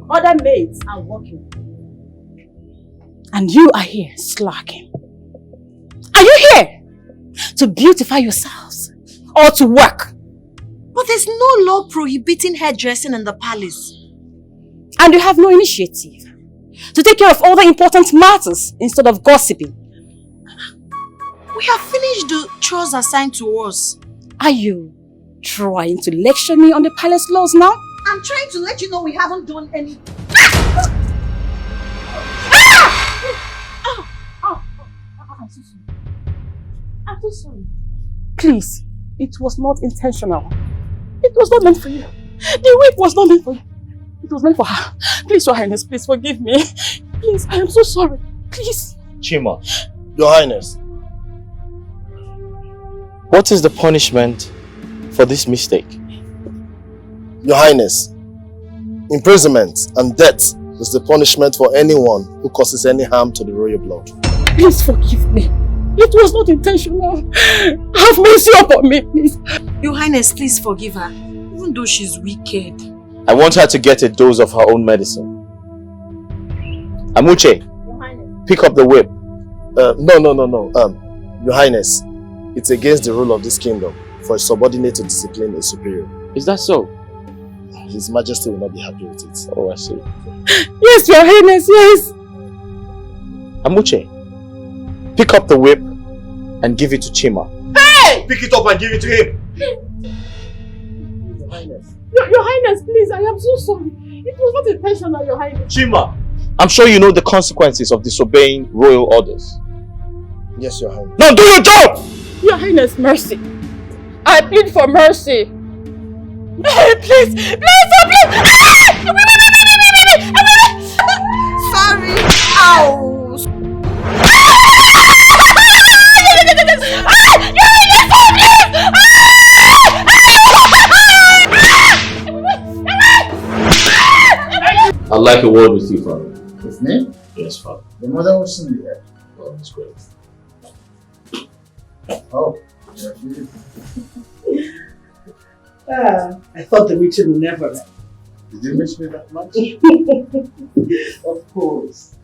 Other maids are working. And you are here slacking. Are you here to beautify yourselves or to work? But there's no law prohibiting hairdressing in the palace. And you have no initiative to take care of all the important matters instead of gossiping. We have finished the chores assigned to us. Are you trying to lecture me on the palace laws now? I'm trying to let you know we haven't done any... I'm so sorry. Please, it was not intentional. It was not meant for you. The wig was not meant for you. It was meant for her. Please, Your Highness, please forgive me. Please, I am so sorry. Please. Chima, Your Highness. What is the punishment for this mistake? Your Highness, imprisonment and death is the punishment for anyone who causes any harm to the royal blood. Please forgive me. It was not intentional. Have mercy upon me, please. Your Highness, please forgive her, even though she's wicked. I want her to get a dose of her own medicine. Amuche, pick up the whip. No. Your Highness, it's against the rule of this kingdom for a subordinate to discipline a superior. Is that so? His Majesty will not be happy with it. Oh, I see. Yes, Your Highness, yes. Amuche, pick up the whip and give it to Chima. Hey! Pick it up and give it to him. Your Highness. Your Highness, please, I am so sorry. It was not intentional, Your Highness. Chima, I'm sure you know the consequences of disobeying royal orders. Yes, Your Highness. Now do your job! Your Highness, mercy. I plead for mercy. Please, please, please! Sorry. Ow! I'd like a word with you, Father. With me? Yes, Father. The mother was in the air. Oh, that's great. Oh, you're beautiful. I thought the meeting would never end. Did you miss me that much? Of course.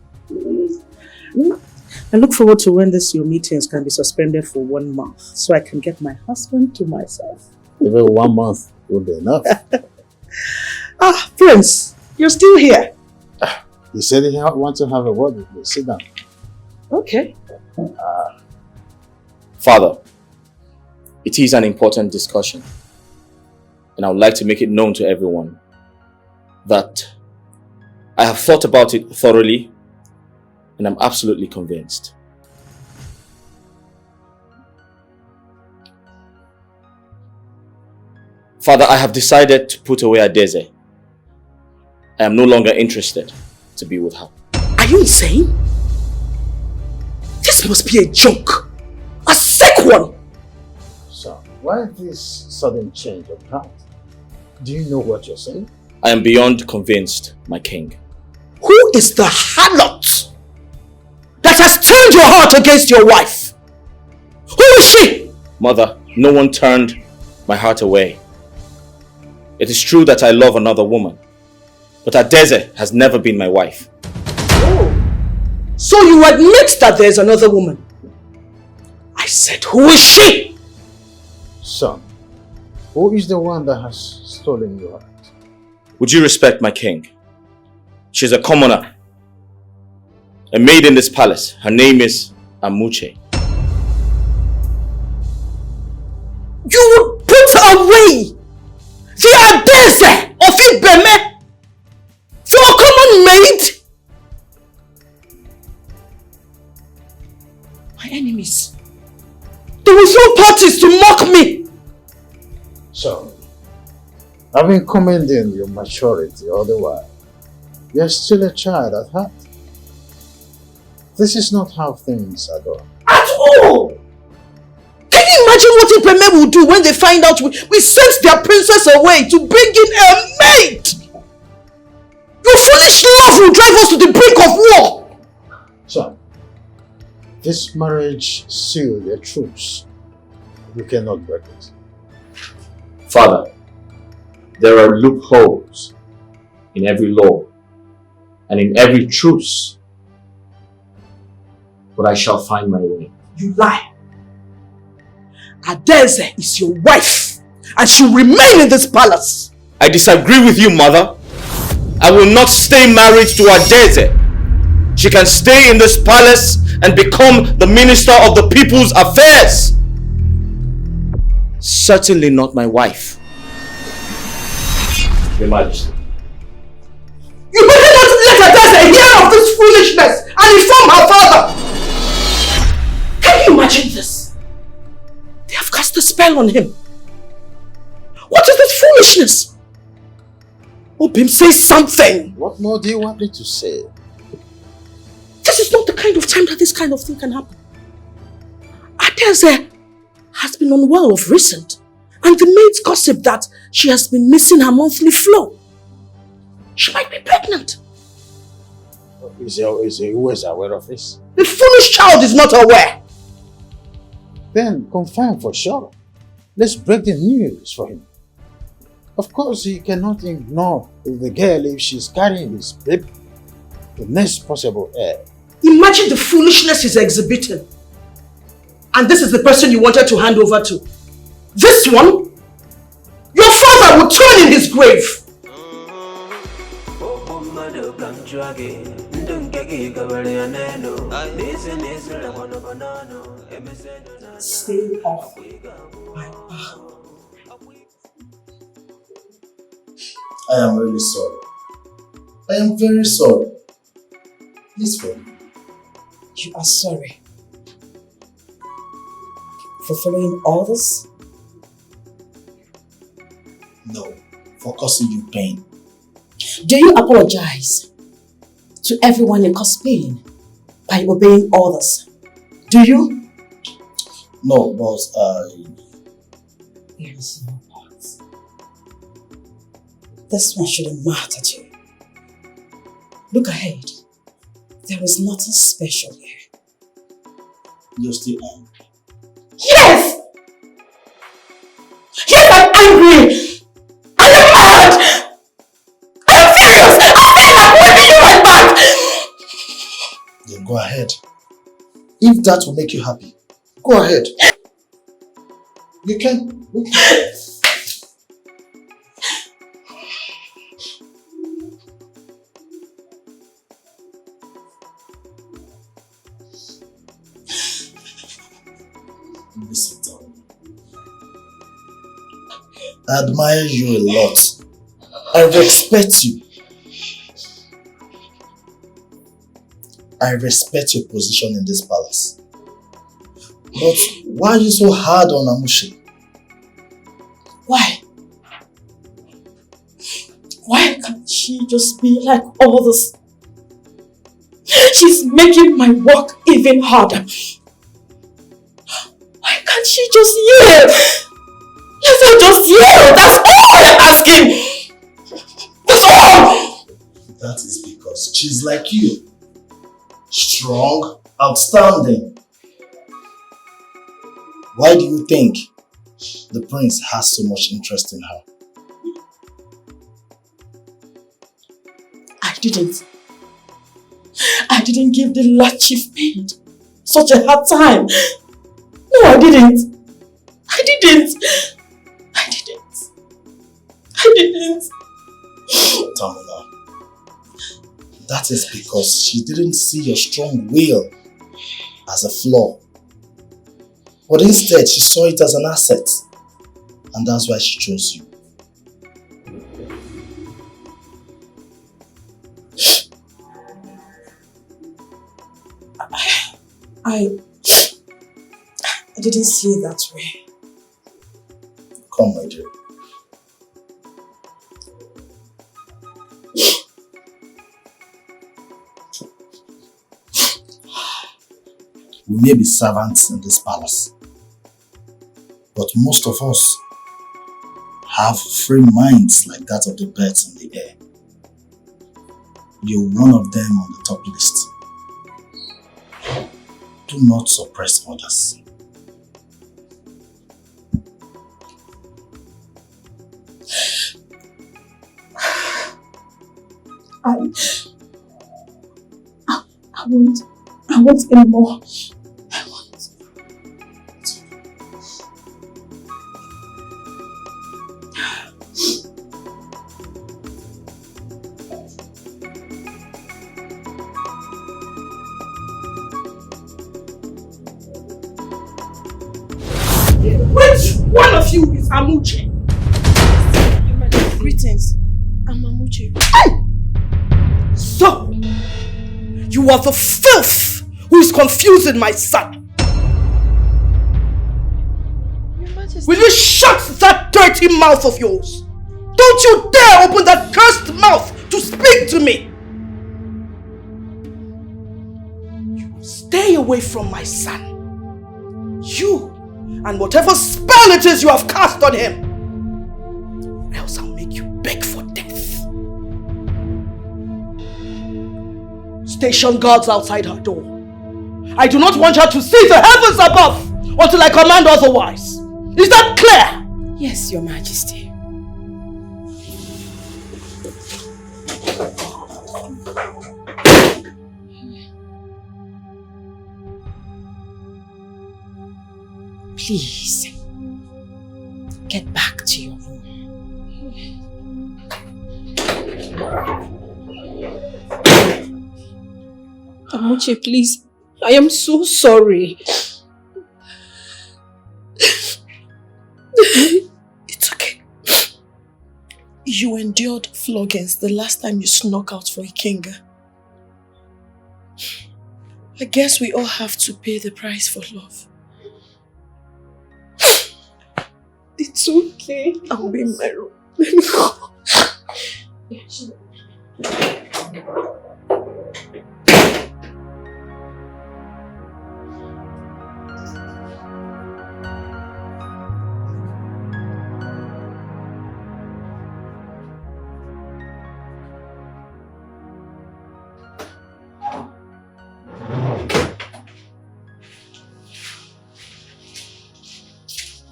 I look forward to when your meetings can be suspended for 1 month so I can get my husband to myself. Even 1 month would be enough. Prince, you're still here. He said he wants to have a word with me. Sit down. Okay. Father, it is an important discussion, and I would like to make it known to everyone that I have thought about it thoroughly and I'm absolutely convinced. Father, I have decided to put away Adeze. I am no longer interested to be with her. Are you insane? This must be a joke. A sick one. So, why this sudden change of heart? Do you know what you're saying? I am beyond convinced, my king. Who is the harlot that has turned your heart against your wife? Who is she? Mother, no one turned my heart away. It is true that I love another woman, but Adeze has never been my wife. Oh, so you admit that there's another woman? I said, who is she? Son, who is the one that has stolen your heart? Would you respect my king? She's a commoner, a maid in this palace. Her name is Amuche. You would put away the Adeze of Ibeme for a common maid? My enemies, they will throw parties to mock me. So, I've been commending your maturity all the while. You're still a child at heart. This is not how things are going. At all! Can you imagine what Ibeme will do when they find out we sent their princess away to bring in a maid? Your foolish love will drive us to the brink of war. Son, this marriage sealed a truce. You cannot break it. Father, there are loopholes in every law and in every truce, but I shall find my way. You lie. Adeze is your wife and she'll remain in this palace. I disagree with you, mother. I will not stay married to Adeze. She can stay in this palace and become the minister of the people's affairs. Certainly not my wife. Your Majesty. You better not let Adeze hear of this foolishness and inform her father. Can you imagine this? They have cast a spell on him. What is this foolishness? Obim, say something. What more do you want me to say? This is not the kind of time that this kind of thing can happen. Adeze has been unwell of recent, and the maids gossip that she has been missing her monthly flow. She might be pregnant. Who is aware of this? The foolish child is not aware. Then confirm for sure. Let's break the news for him. Of course, he cannot ignore the girl if she's carrying his baby, the next possible heir. Imagine the foolishness he's exhibiting. And this is the person you wanted to hand over to. This one? Your father will turn in his grave. Stay off my back. I am really sorry. I am very sorry. Please forgive me. You are sorry for following orders? No, for causing you pain. Do you apologize to everyone in Spain by obeying orders? Do you? No, boss, There is no but. This one shouldn't matter to you. Look ahead. There is nothing special here. You're still angry. Yes! Yes, I'm angry! I am mad! I am furious! I'm waving you right back! Then go ahead. If that will make you happy, go ahead. You can. Listen, darling. I admire you a lot. I respect you. I respect your position in this palace. But why are you so hard on Amushi? Why? Why can't she just be like others? She's making my work even harder. Why can't she just yield? Let her just yield. That's all I'm asking. That's all. That is because she's like you. Strong, outstanding. Why do you think the prince has so much interest in her? I didn't give the last chief maid such a hard time. No, I didn't. Tamina, that is because she didn't see your strong will as a flaw. But instead, she saw it as an asset. And that's why she chose you. I didn't see it that way. Come, my dear. We may be servants in this palace, but most of us have free minds like that of the birds in the air. You're one of them on the top list. Do not suppress others. I want anymore. I want. Which one of you is Amuche? Greetings. I'm Amuche. So, you are the filth who is confusing my son. Your Majesty. Will you shut that dirty mouth of yours? Don't you dare open that cursed mouth to speak to me! You stay away from my son. You and whatever spell it is you have cast on him. Else I'll make you beg for death. Station guards outside her door. I do not want her to see the heavens above until I command otherwise. Is that clear? Yes, Your Majesty. Please, get back to your room. Amuche, please. I am so sorry. It's okay. You endured floggings the last time you snuck out for Ikenga. I guess we all have to pay the price for love. It's okay. I'll be in my room. Let me go.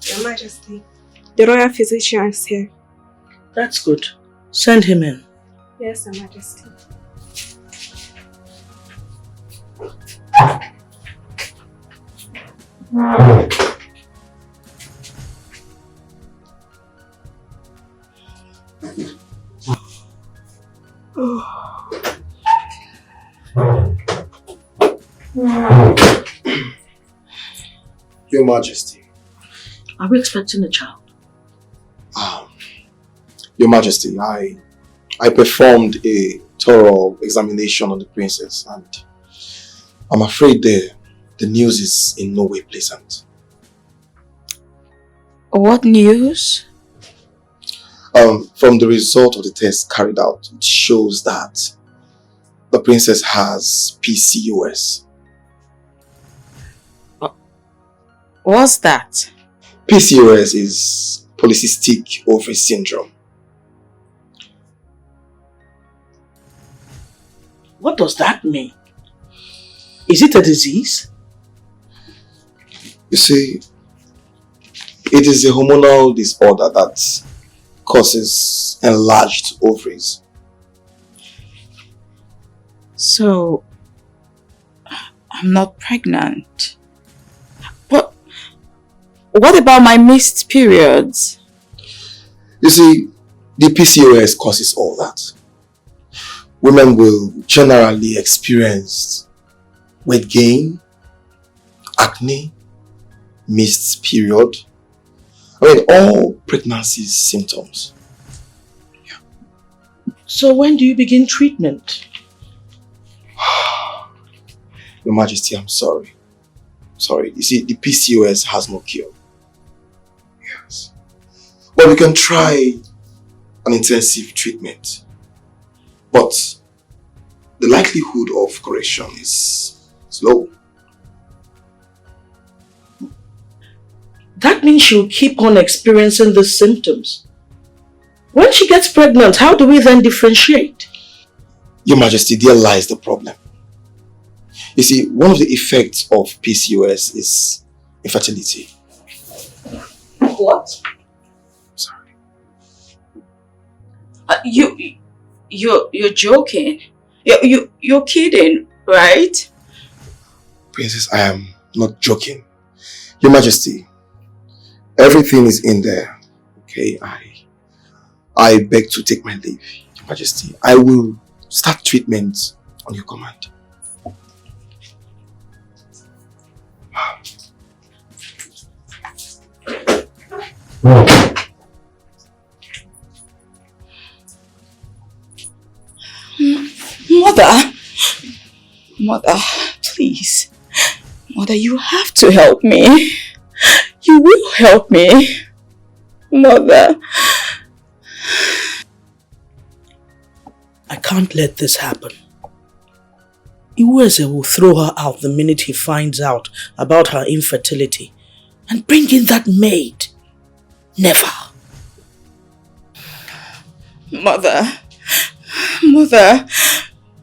Your Majesty, the royal physician is here. That's good. Send him in. Yes, Your Majesty. Your Majesty. Are we expecting a child? Your Majesty, I performed a thorough examination on the princess and I'm afraid the news is in no way pleasant. What news? From the result of the test carried out, it shows that the princess has PCOS. What's that? PCOS is polycystic ovary syndrome. What does that mean? Is it a disease? You see, it is a hormonal disorder that causes enlarged ovaries. So, I'm not pregnant. But what about my missed periods? You see, the PCOS causes all that. Women will generally experience weight gain, acne, missed period. I mean, all pregnancy symptoms. So when do you begin treatment? Your Majesty, I'm sorry. Sorry, you see, the PCOS has no cure. Yes. But we can try an intensive treatment. But the likelihood of correction is low. That means she'll keep on experiencing the symptoms. When she gets pregnant, how do we then differentiate? Your Majesty, there lies the problem. You see, one of the effects of PCOS is infertility. What? Sorry. You're joking. You're kidding, right? Princess, I am not joking. Your Majesty, everything is in there. Okay, I beg to take my leave, Your Majesty. I will start treatment on your command. Mother, please. Mother, you have to help me. You will help me. Mother. I can't let this happen. Iweze will throw her out the minute he finds out about her infertility and bring in that maid. Never. Mother,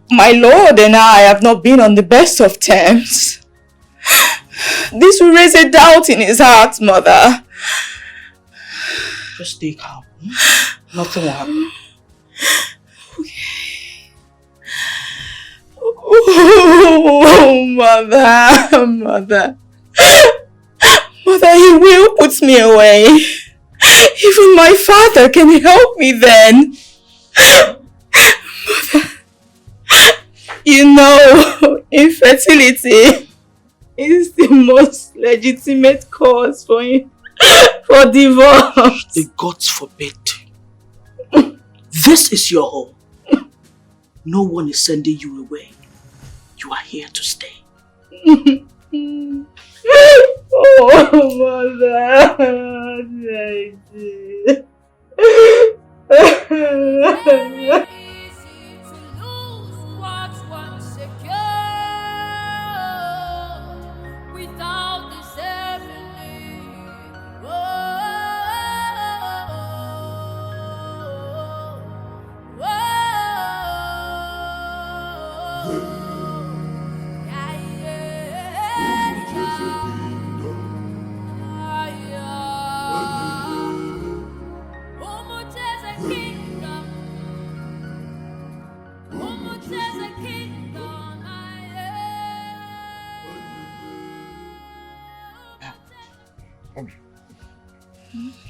my lord and I have not been on the best of terms. This will raise a doubt in his heart, Mother. Just stay calm. Nothing will happen. Okay. Oh, Mother, he will put me away. Even my father can help me then. Mother, you know, infertility is the most legitimate cause for divorce. The gods forbid. This is your home. No one is sending you away. You are here to stay. Oh, Mother.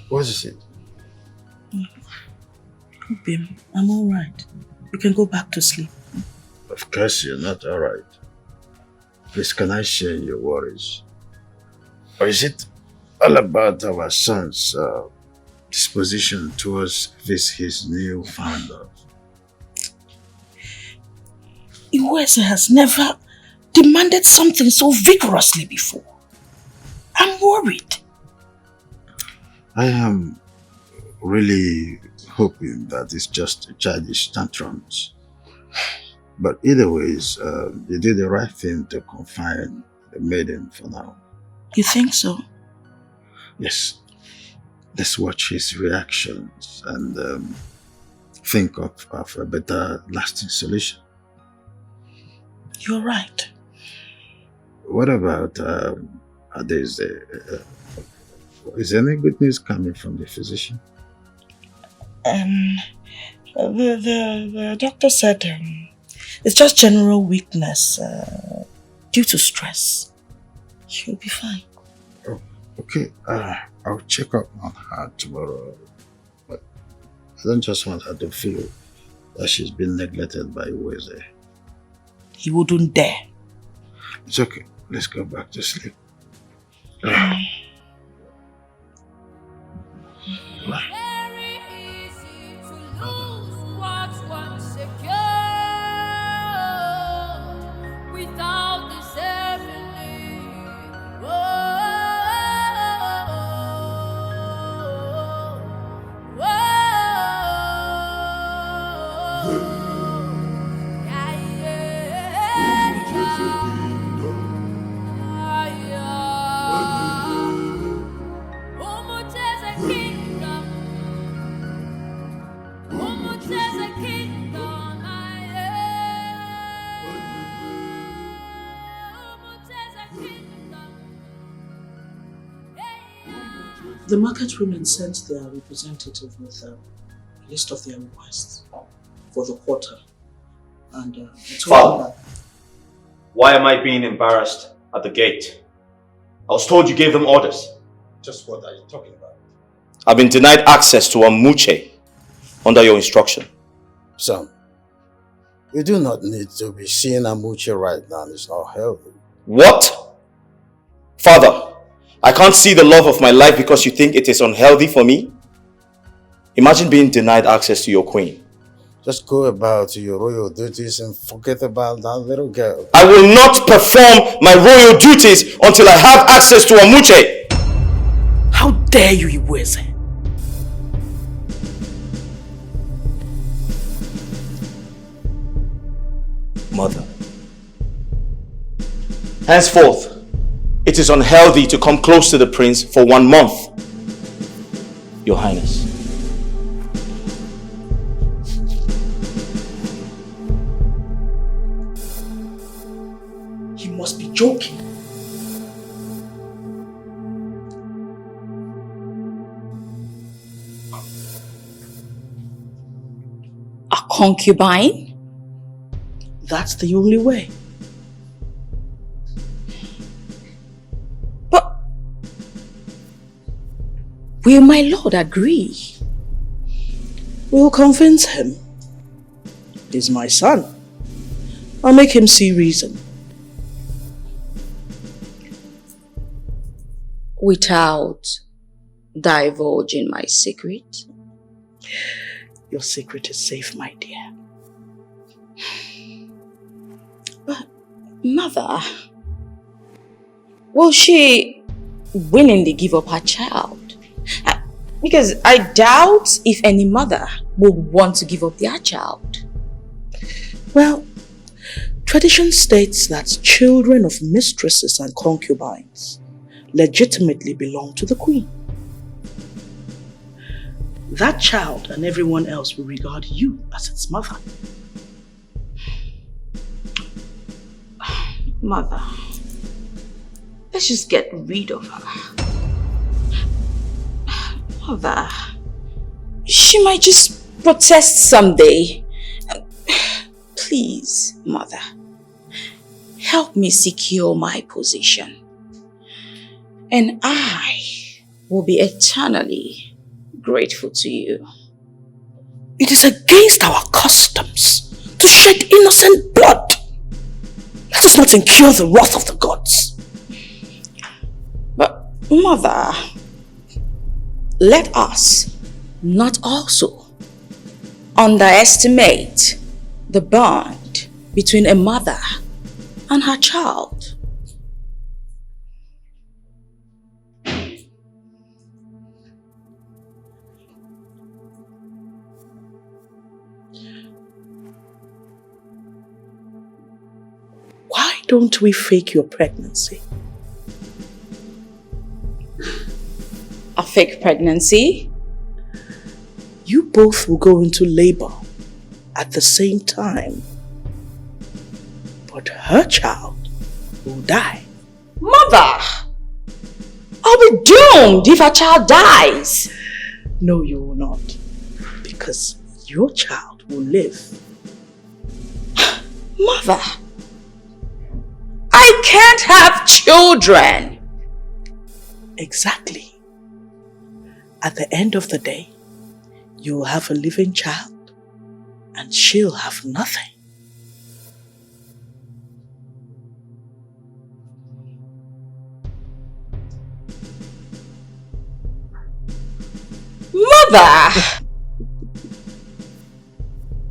What is it? Bim, I'm alright. You can go back to sleep. Of course you're not alright. Please, can I share your worries? Or is it all about our son's disposition towards his new found love? Iweze has never demanded something so vigorously before. I'm worried. I am really hoping that it's just childish tantrums. But either ways, you did the right thing to confine the maiden for now. You think so? Yes. Let's watch his reactions and think of a better lasting solution. You're right. What about, is there any good news coming from the physician? The doctor said it's just general weakness due to stress. She'll be fine. Oh, okay. I'll check up on her tomorrow. But I don't just want her to feel that she's been neglected by Iweze. He wouldn't dare. It's okay. Let's go back to sleep. Very easy to lose what's once secure without this heavenly. The market women sent their representative with a list of their requests. for the porter. And I told him Father, that. why am I being embarrassed at the gate? I was told you gave them orders. Just what are you talking about? I've been denied access to Amuche under your instruction. Son, you do not need to be seeing Amuche right now. It's not healthy. What? Father, I can't see the love of my life because you think it is unhealthy for me? Imagine being denied access to your queen. Just go about your royal duties and forget about that little girl. I will not perform my royal duties until I have access to Amuche. How dare you, Iweze? Mother, henceforth, it is unhealthy to come close to the prince for 1 month. Your Highness. He must be joking. A concubine? That's the only way. But will my lord agree? We'll convince him. He's my son. I'll make him see reason. Without divulging my secret? Your secret is safe, my dear. But, Mother, will she willingly give up her child? Because I doubt if any mother will want to give up their child. Well, tradition states that children of mistresses and concubines legitimately belong to the queen. That child and everyone else will regard you as its mother. Mother, let's just get rid of her. Mother, she might just protest someday. Please, Mother, help me secure my position. And I will be eternally grateful to you. It is against our customs to shed innocent blood. Let us not incur the wrath of the gods. But, Mother, let us not also underestimate the bond between a mother and her child. Why don't we fake your pregnancy? A fake pregnancy? You both will go into labor at the same time. But her child will die. Mother! I'll be doomed if her child dies. No, you will not. Because your child will live. Mother! I can't have children. Exactly. At the end of the day, you will have a living child and she'll have nothing. Mother!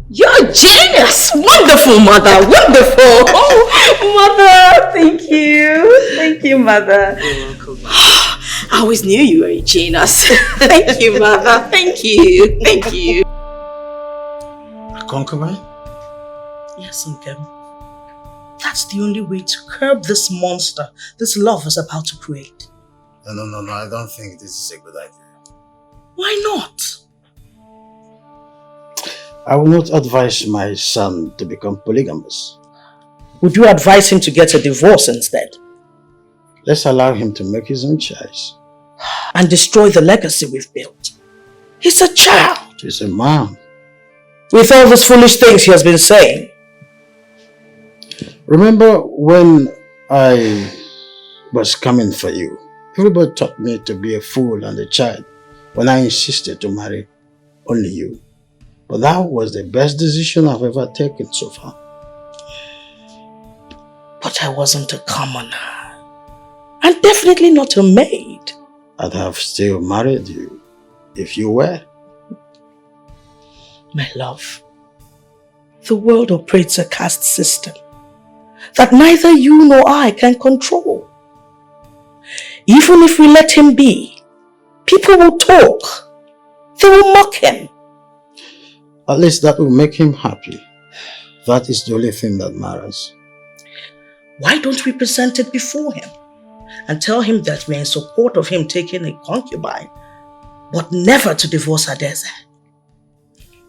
You're a genius! Wonderful, Mother! Wonderful! Oh, Mother! Thank you. Thank you, Mother. You're welcome. I always knew you were a genius. Thank you, Mother. Thank you. Thank you. A concubine? Yes, Nkem. That's the only way to curb this monster this love is about to create. No, I don't think this is a good idea. Why not? I will not advise my son to become polygamous. Would you advise him to get a divorce instead? Let's allow him to make his own choice. And destroy the legacy we've built. He's a child. He's a man. With all these foolish things he has been saying. Remember when I was coming for you? Everybody taught me to be a fool and a child when I insisted to marry only you. But that was the best decision I've ever taken so far. But I wasn't a commoner. And definitely not a maid. I'd have still married you if you were. My love, the world operates a caste system that neither you nor I can control. Even if we let him be, people will talk. They will mock him. At least that will make him happy. That is the only thing that matters. Why don't we present it before him and tell him that we're in support of him taking a concubine, but never to divorce Adeze?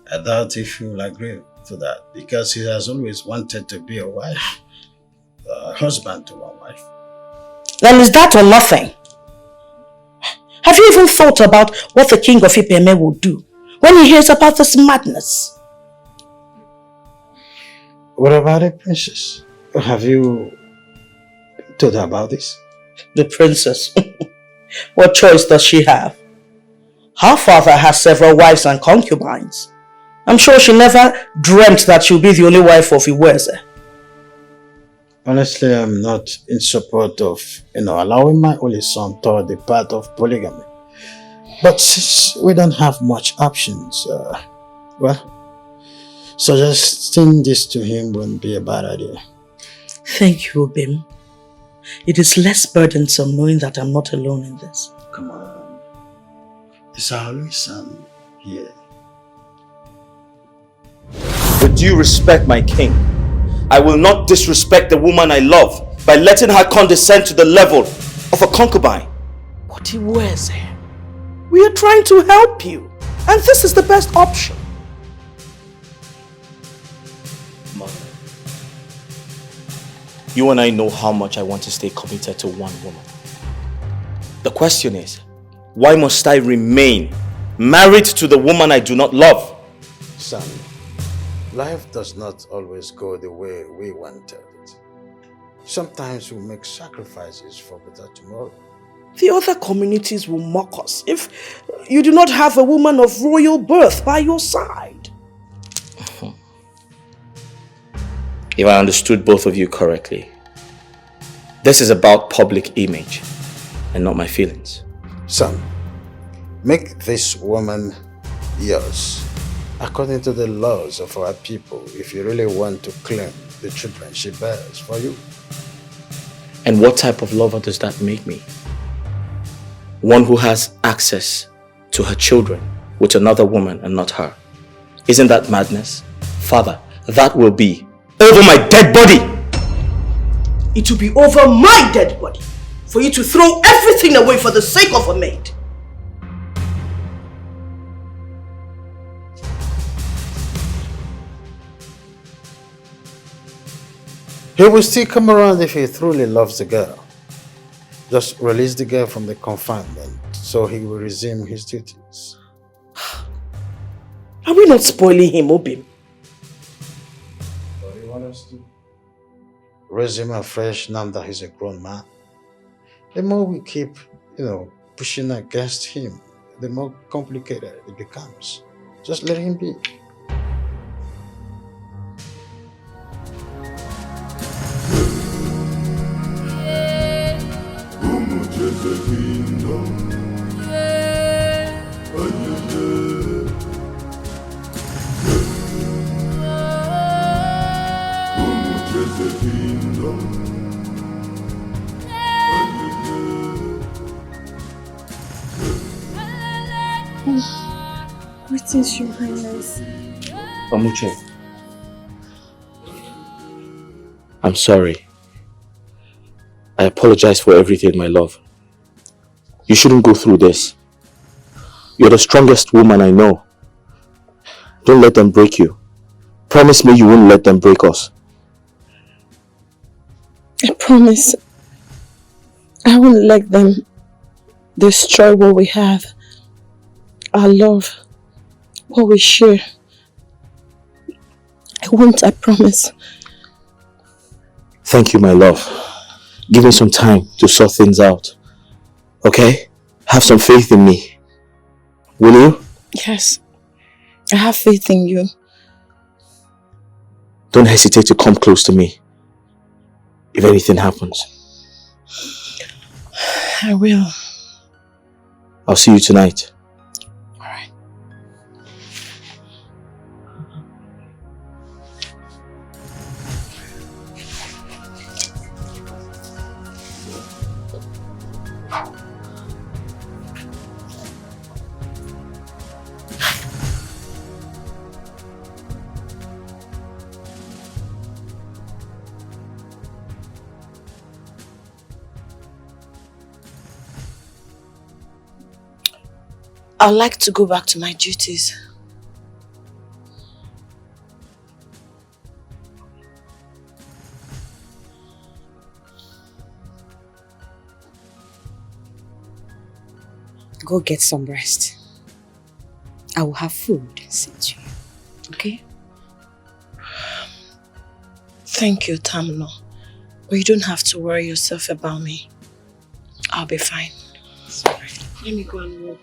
I doubt if he will agree to that because he has always wanted to be a wife, a husband to one wife. Then is that or nothing? Have you even thought about what the king of Ipeme will do when he hears about this madness? What about the princess? Have you told her about this? The princess? What choice does she have? Her father has several wives and concubines. I'm sure she never dreamt that she'll be the only wife of Iweze. Honestly, I'm not in support of, allowing my only son toward the path of polygamy. But since we don't have much options, suggesting this to him wouldn't be a bad idea. Thank you, Obim. It is less burdensome knowing that I'm not alone in this. Come on. It's our only son here. With due respect, my king, I will not disrespect the woman I love by letting her condescend to the level of a concubine. But Iweze, we are trying to help you, and this is the best option. Mother, you and I know how much I want to stay committed to one woman. The question is, why must I remain married to the woman I do not love? Son, life does not always go the way we wanted it. Sometimes we make sacrifices for better tomorrow. The other communities will mock us if you do not have a woman of royal birth by your side. If I understood both of you correctly, this is about public image and not my feelings. Son, make this woman yours according to the laws of our people if you really want to claim the children she bears for you. And what type of lover does that make me? One who has access to her children with another woman and not her. Isn't that madness? Father, that will be over my dead body! It will be over my dead body for you to throw everything away for the sake of a maid. He will still come around if he truly loves the girl. Just release the girl from the confinement so he will resume his duties. Are we not spoiling him, Obim? What do you want us to do? Raise him afresh now that he's a grown man. The more we keep, pushing against him, the more complicated it becomes. Just let him be. Greetings, Your Highness. Amuche, I'm sorry. I apologize for everything, my love. You shouldn't go through this. You're the strongest woman I know. Don't let them break you. Promise me you won't let them break us. I promise. I won't let them destroy what we have. Our love, what we share. I won't, I promise. Thank you, my love. Give me some time to sort things out. Okay? Have some faith in me. Will you? Yes. I have faith in you. Don't hesitate to come close to me if anything happens. I will. I'll see you tonight. Alright. I'd like to go back to my duties. Go get some rest. I will have food sent to you. Okay? Thank you, Tamno. But you don't have to worry yourself about me. I'll be fine. Sorry. Let me go and walk.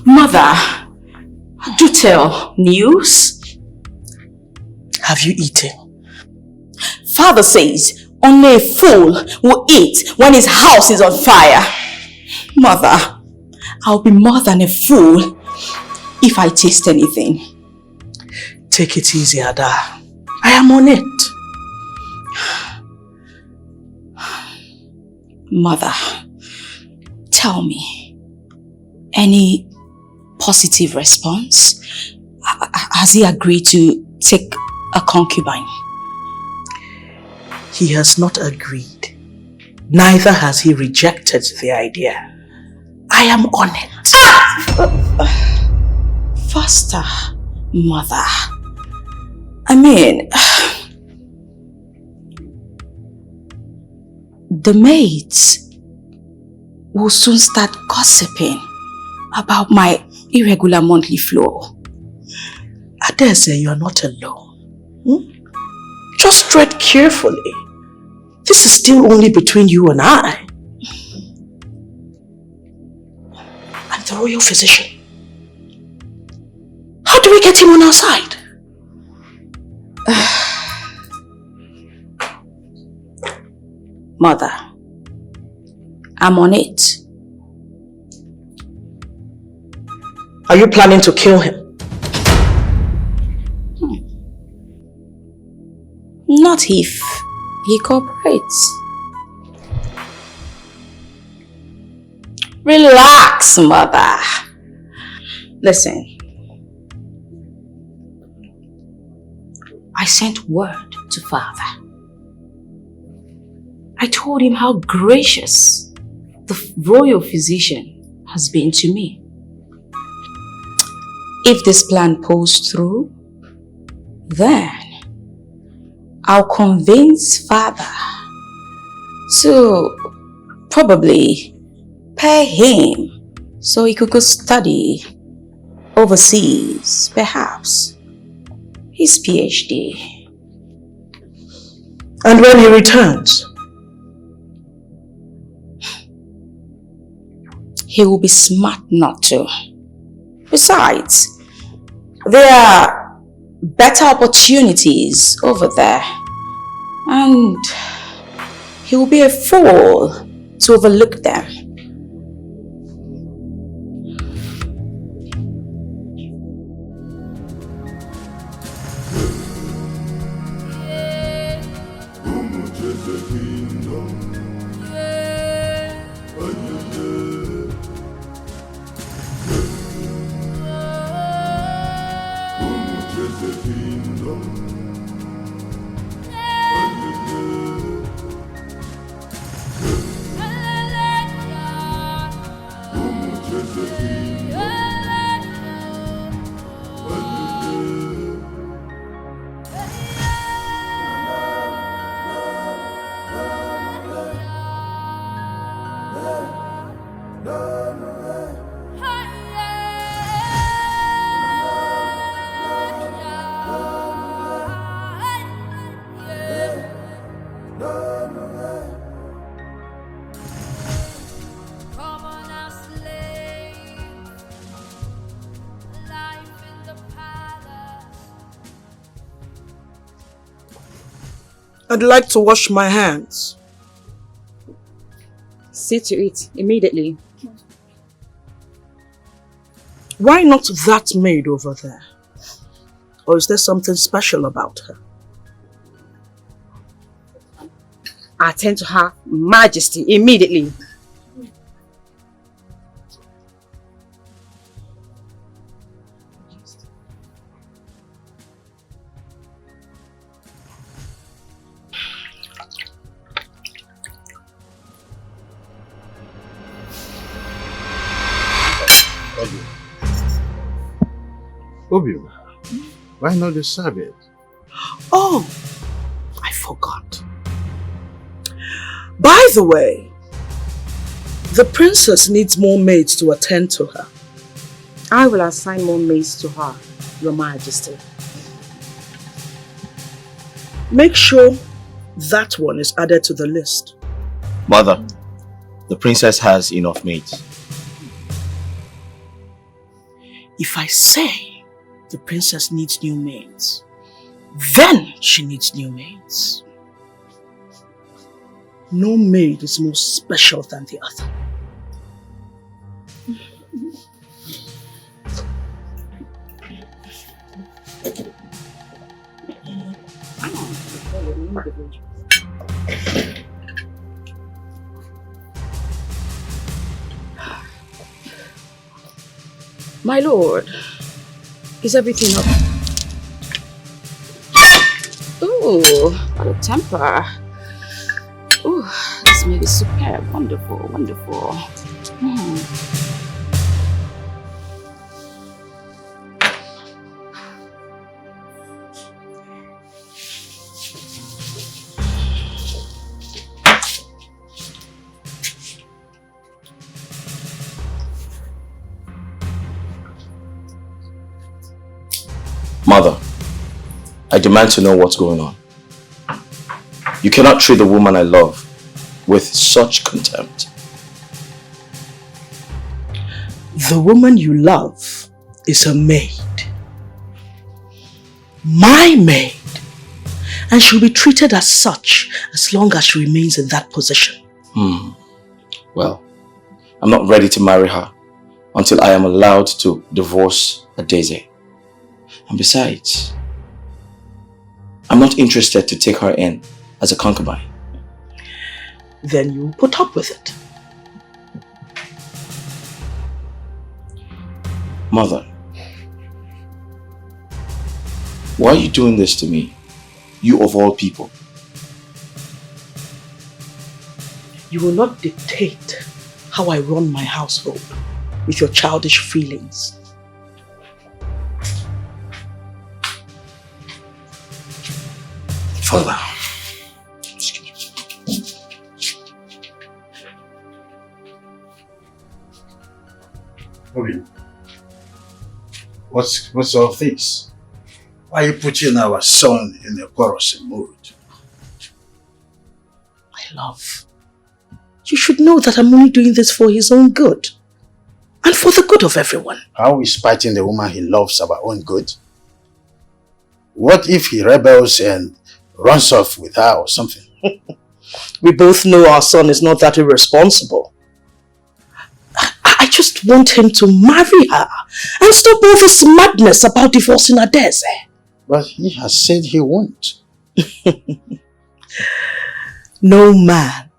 Mother, do tell. News? Have you eaten? Father says only a fool will eat when his house is on fire. Mother, I'll be more than a fool if I taste anything. Take it easy, Ada. I am on it. Mother, tell me, any positive response? Has he agreed to take a concubine? He has not agreed. Neither has he rejected the idea. I am on it. Faster, Mother. I mean, the maids will soon start gossiping about my irregular monthly flow. Adese, you are not alone. Just tread carefully. This is still only between you and I. I'm the royal physician. How do we get him on our side? Mother, I'm on it. Are you planning to kill him? Not if he cooperates. Relax, Mother. Listen. I sent word to Father. I told him how gracious the royal physician has been to me. If this plan pulls through, then I'll convince Father to probably pay him so he could go study overseas, perhaps his PhD. And when he returns? He will be smart not to. Besides, there are better opportunities over there, and he will be a fool to overlook them. I'd like to wash my hands. See to it immediately. Why not that maid over there? Or is there something special about her? Attend to Her Majesty immediately. Obi, why not serve it? Oh, I forgot. By the way, the princess needs more maids to attend to her. I will assign more maids to her, Your Majesty. Make sure that one is added to the list. Mother, the princess has enough maids. If I say the princess needs new maids, then she needs new maids. No maid is more special than the other. My lord, is everything up? Ooh, what a temper. Ooh, this meat is superb. Wonderful, wonderful. Mother, I demand to know what's going on. You cannot treat the woman I love with such contempt. The woman you love is a maid. My maid. And she'll be treated as such as long as she remains in that position. Well, I'm not ready to marry her until I am allowed to divorce Daisy. And besides, I'm not interested to take her in as a concubine. Then you put up with it. Mother, why are you doing this to me? You of all people. You will not dictate how I run my household with your childish feelings. Father. Obi, what's all this? Why are you putting our son in a quarrelsome mood? My love, you should know that I'm only doing this for his own good. And for the good of everyone. How is fighting the woman he loves our own good? What if he rebels and runs off with her or something? We both know our son is not that irresponsible. I just want him to marry her and stop all this madness about divorcing Adeze. But he has said he won't. No man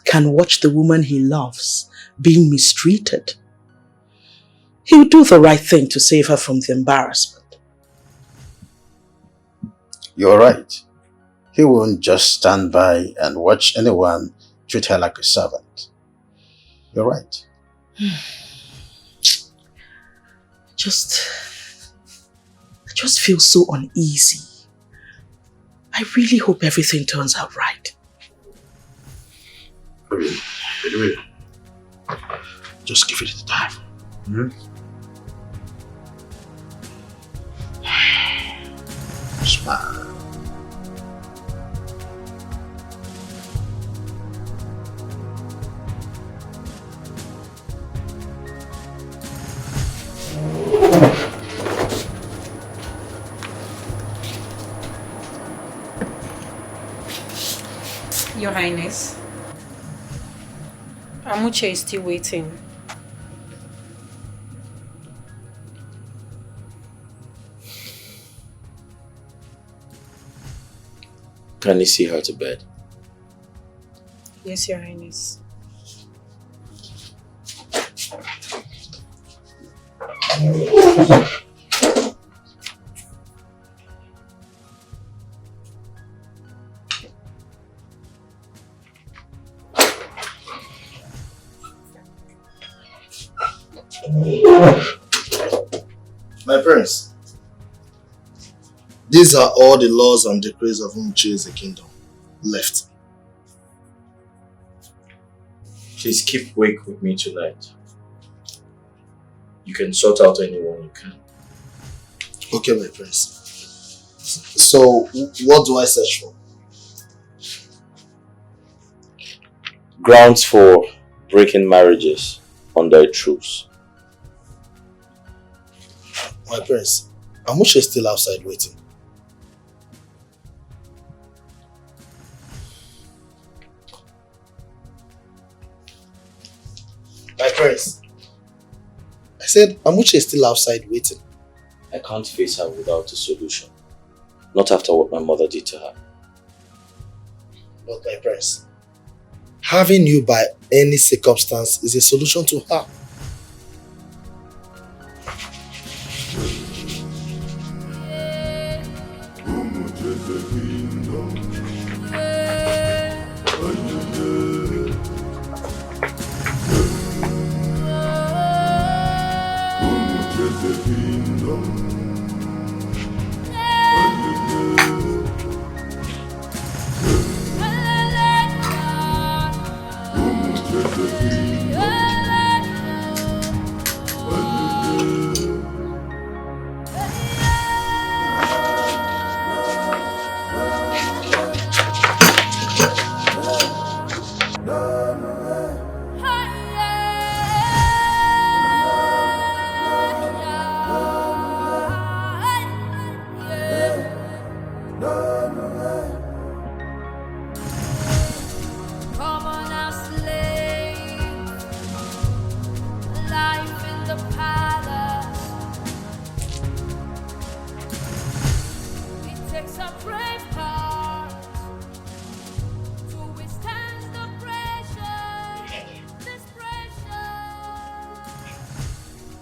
can watch the woman he loves being mistreated. He'll do the right thing to save her from the embarrassment. You're right. He won't just stand by and watch anyone treat her like a servant. You're right. I just feel so uneasy. I really hope everything turns out right. Anyway, just give it the time. Smile. Your Highness, Amuche is still waiting. Can you see her to bed? Yes, Your Highness. My prince, these are all the laws and decrees of Umuchi's kingdom left. Please keep wake with me tonight. You can sort out anyone you can. Okay, my prince. So, what do I search for? Grounds for breaking marriages under a truce. My prince, Amuche is still outside waiting. My prince, I said Amuche is still outside waiting. I can't face her without a solution. Not after what my mother did to her. But my prince, having you by any circumstance is a solution to her.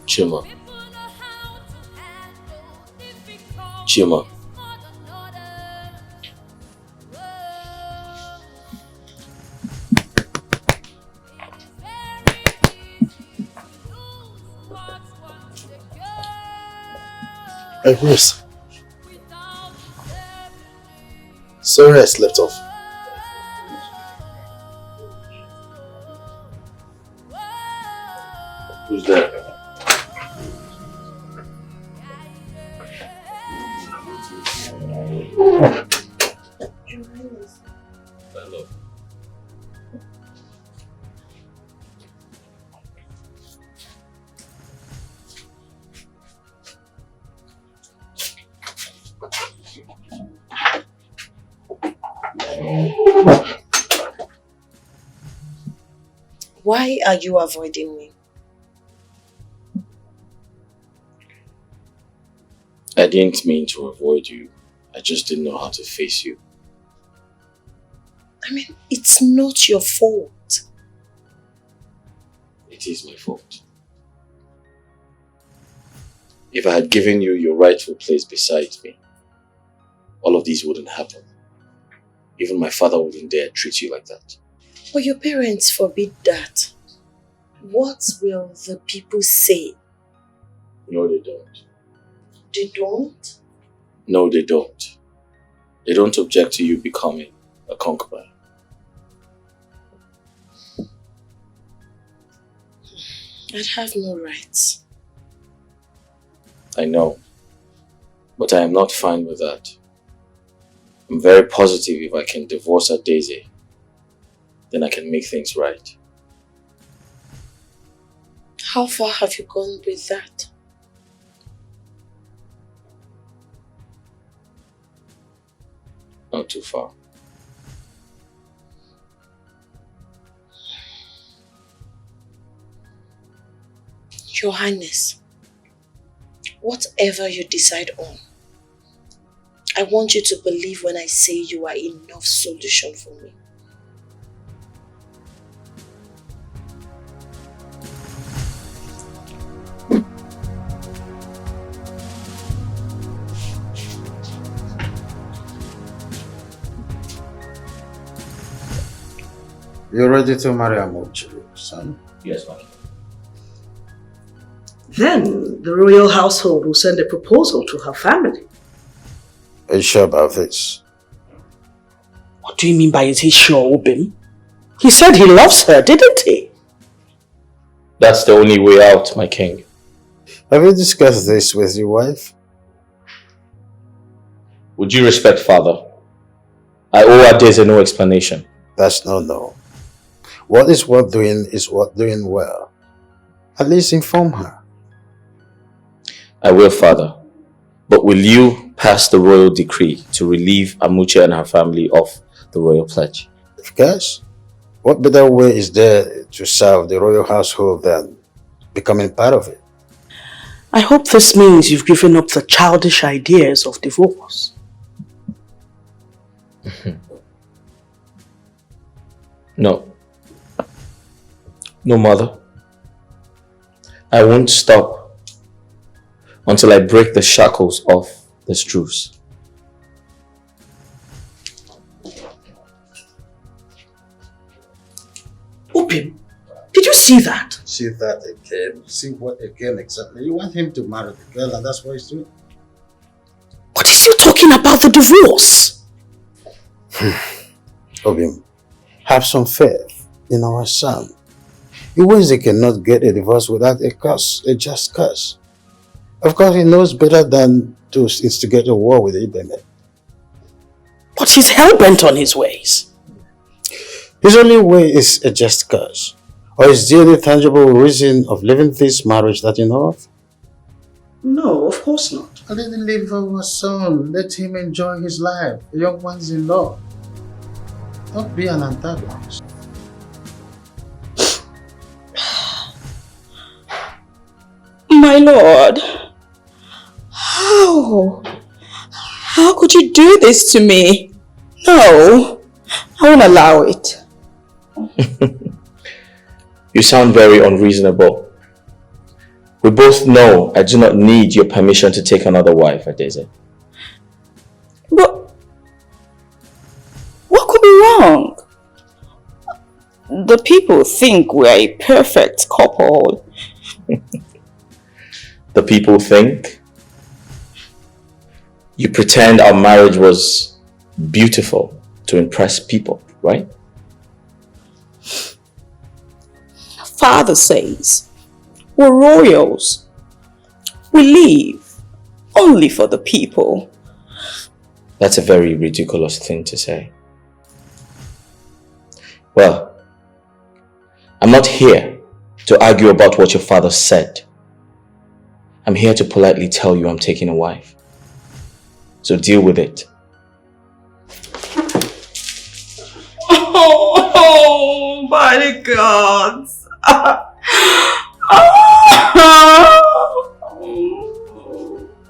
Chima. Chima. Hey, Bruce. Sorry I slept off. Who's there? Hello. Why are you avoiding me? I didn't mean to avoid you. I just didn't know how to face you. I mean, it's not your fault. It is my fault. If I had given you your rightful place beside me, all of these wouldn't happen. Even my father wouldn't dare treat you like that. But your parents forbid that. What will the people say? No, they don't. They don't? No, they don't. They don't object to you becoming a concubine. I'd have no rights. I know. But I am not fine with that. I'm very positive if I can divorce her Daisy, then I can make things right. How far have you gone with that? Not too far. Your Highness, whatever you decide on, I want you to believe when I say you are enough solution for me. You're ready to marry Amuchi, son? Yes, ma'am. Then the royal household will send a proposal to her family. Are you sure about this? What do you mean by is he sure, Obim? He said he loves her, didn't he? That's the only way out, my king. Have you discussed this with your wife? Would you respect father? I owe Adeze no explanation. That's no. What is worth doing is worth doing well. At least inform her. I will, father. But will you pass the royal decree to relieve Amuche and her family of the royal pledge? Of course. What better way is there to serve the royal household than becoming part of it? I hope this means you've given up the childish ideas of divorce. No. No, mother. I won't stop until I break the shackles off this truce. Obim, did you see that? See that again? See what again exactly? You want him to marry the girl and that's what he's doing? But he's still talking about the divorce. Obim, have some faith in our son. He cannot get a divorce without a curse, a just curse. Of course, he knows better than to instigate a war with Ibrahim. But he's hell-bent on his ways. His only way is a just curse. Or is there any tangible reason of leaving this marriage that you know of? No, of course not. Let him live our son. Let him enjoy his life. The young one's in love. Don't be an antagonist. My lord, how could you do this to me? No, I won't allow it. You sound very unreasonable. We both know I do not need your permission to take another wife, Adeze. But what could be wrong? The people think we're a perfect couple. The people think? You pretend our marriage was beautiful to impress people, right? Father says we're royals. We live only for the people. That's a very ridiculous thing to say. Well, I'm not here to argue about what your father said. I'm here to politely tell you I'm taking a wife. So deal with it. Oh by the gods.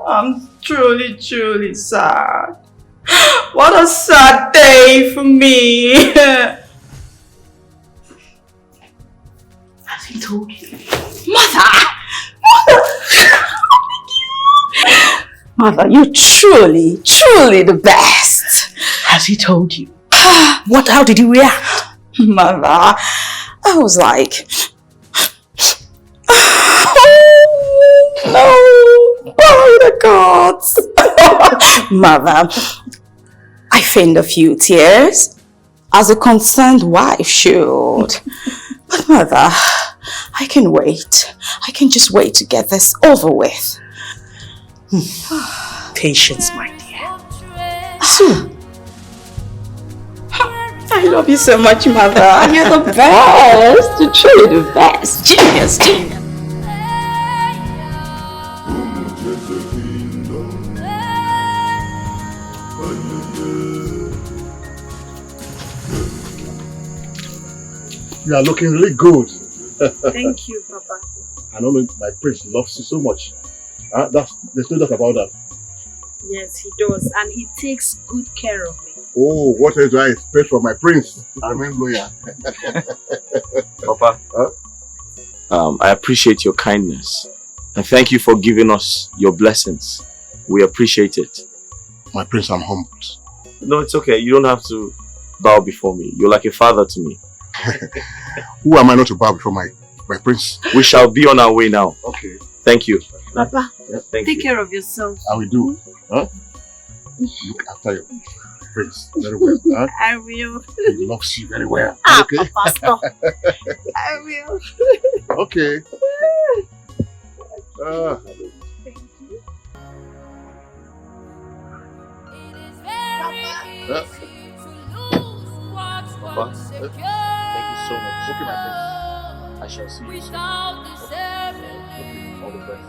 I'm truly sad. What a sad day for me. Has he told you? Mother, you're truly the best. Has he told you? How did he react? Mother, I was like, no, by the gods. Mother, I feigned a few tears, as a concerned wife should. But mother, I can wait. I can just wait to get this over with. Patience, my dear. Soon. I love you so much, mother. You're the best. You're truly the best. Genius. You are looking really good. Thank you, Papa. I know my prince loves you so much. There's no doubt about that. Yes, he does. And he takes good care of me. Oh, what else do I expect from my prince? I remember ya. Papa, I appreciate your kindness. And thank you for giving us your blessings. We appreciate it. My prince, I'm humbled. No, it's okay. You don't have to bow before me. You're like a father to me. Who am I not to bow before my prince? We shall be on our way now. Okay. Thank you. Papa, Thank take you. care of yourself. I will do. Huh? Look after your prince very well. Huh? I will. He loves you very well. Ah, Okay. Papa, stop. I will. Okay. Thank you. Papa, thank you so much. Okay, my prince. I shall see you soon. Without this Okay, all the best.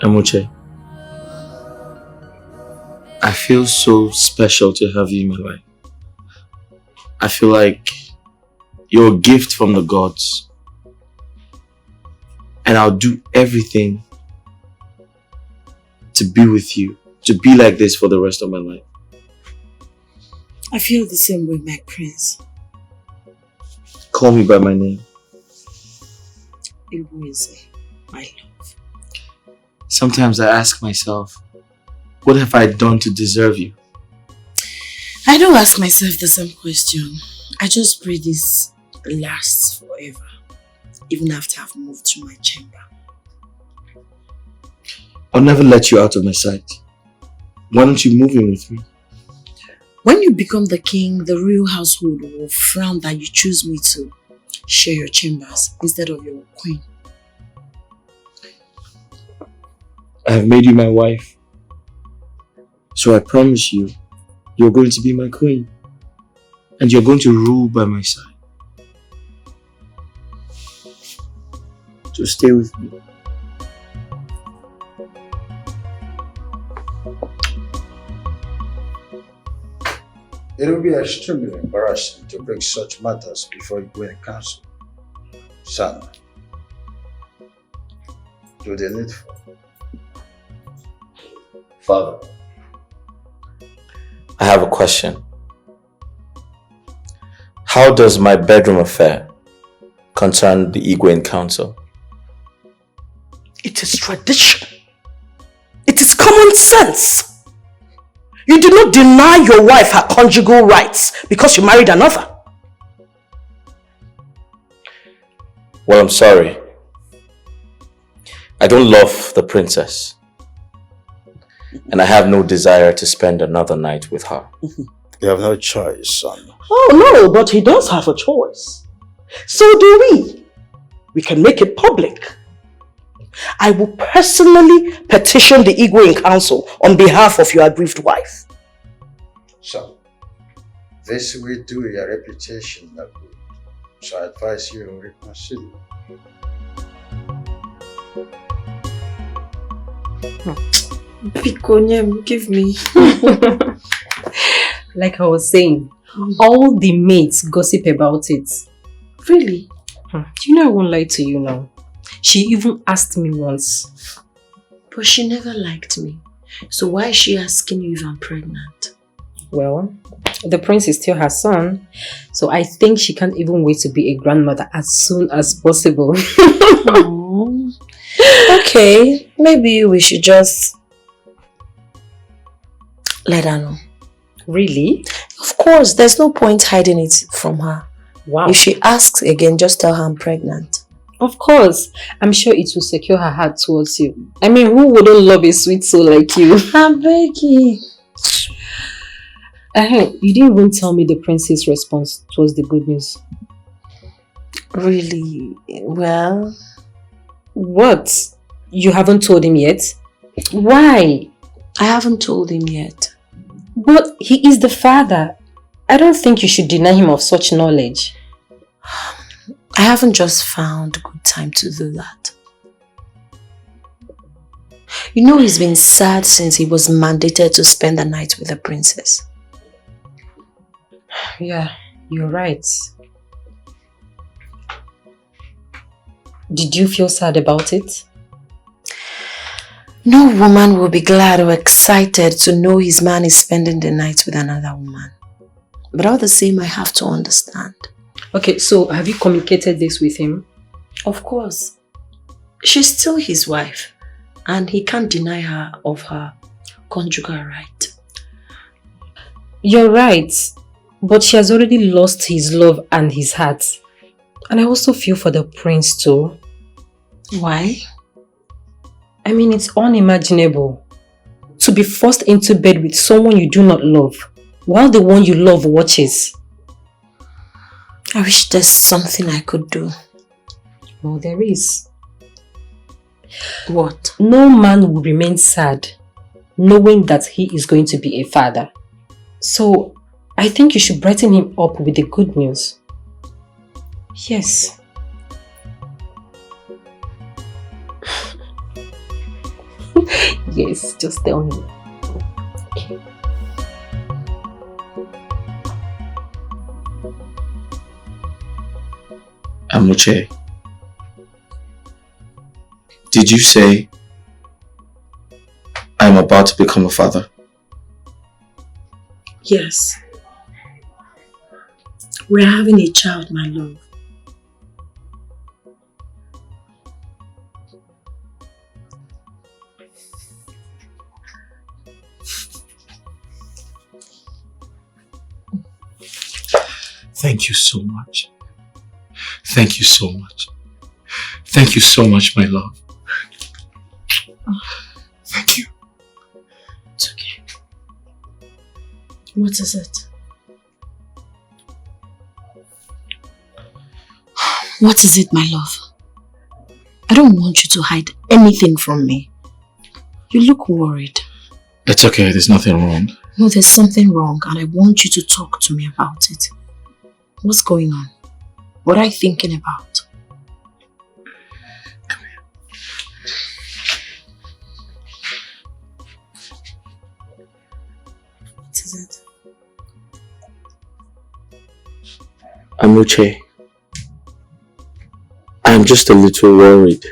Amuche, I feel so special to have you in my life. I feel like you're a gift from the gods. And I'll do everything to be with you, to be like this for the rest of my life. I feel the same way, my prince. Call me by my name. Iweze, my love. Sometimes I ask myself, what have I done to deserve you? I don't ask myself the same question. I just pray this lasts forever, even after I've moved to my chamber. I'll never let you out of my sight. Why don't you move in with me? When you become the king, the real household will frown that you choose me to share your chambers instead of your queen. I have made you my wife. So I promise you, you're going to be my queen. And you're going to rule by my side. So stay with me. It will be extremely embarrassing to bring such matters before you go in council. Son, do the needful. Father, I have a question. How does my bedroom affair concern the Igwe Council? It is tradition. It is common sense. You do not deny your wife her conjugal rights because you married another. Well, I'm sorry. I don't love the princess. And I have no desire to spend another night with her. You have no choice, son. Oh no, but he does have a choice. So do we. We can make it public. I will personally petition the Igwe Council on behalf of your aggrieved wife. Son, this will do your reputation no good. So I advise you to reconsider. Piconium, give me. Like I was saying, all the maids gossip about it. Really? Do you know I won't lie to you now? She even asked me once. But she never liked me. So why is she asking you if I'm pregnant? Well, the prince is still her son. So I think she can't even wait to be a grandmother as soon as possible. Okay, maybe we should just let her know. Really? Of course, there's no point hiding it from her. Wow. If she asks again, just tell her I'm pregnant. Of course. I'm sure it will secure her heart towards you. I mean, who wouldn't love a sweet soul like you? I'm begging. You didn't even tell me the prince's response towards the good news. Really? Well... What? You haven't told him yet? Why? I haven't told him yet. But he is the father. I don't think you should deny him of such knowledge. I haven't just found good time to do that. You know he's been sad since he was mandated to spend the night with the princess. Yeah, you're right. Did you feel sad about it? No woman will be glad or excited to know his man is spending the night with another woman. But all the same, I have to understand. Okay, so have you communicated this with him? Of course. She's still his wife, and he can't deny her of her conjugal right. You're right, but she has already lost his love and his heart. And I also feel for the prince too. Why? I mean, it's unimaginable to be forced into bed with someone you do not love, while the one you love watches. I wish there's something I could do. Well, there is. What? No man will remain sad knowing that he is going to be a father. So, I think you should brighten him up with the good news. Yes. Yes, just tell him. Okay. Amuche, did you say I'm about to become a father? Yes. We're having a child, my love. Thank you so much. Thank you so much. Thank you so much, my love. Thank you. It's okay. What is it? What is it, my love? I don't want you to hide anything from me. You look worried. It's okay, there's nothing wrong. No, there's something wrong, and I want you to talk to me about it. What's going on? What are you thinking about? Come here. What is it? Amuche, I'm just a little worried.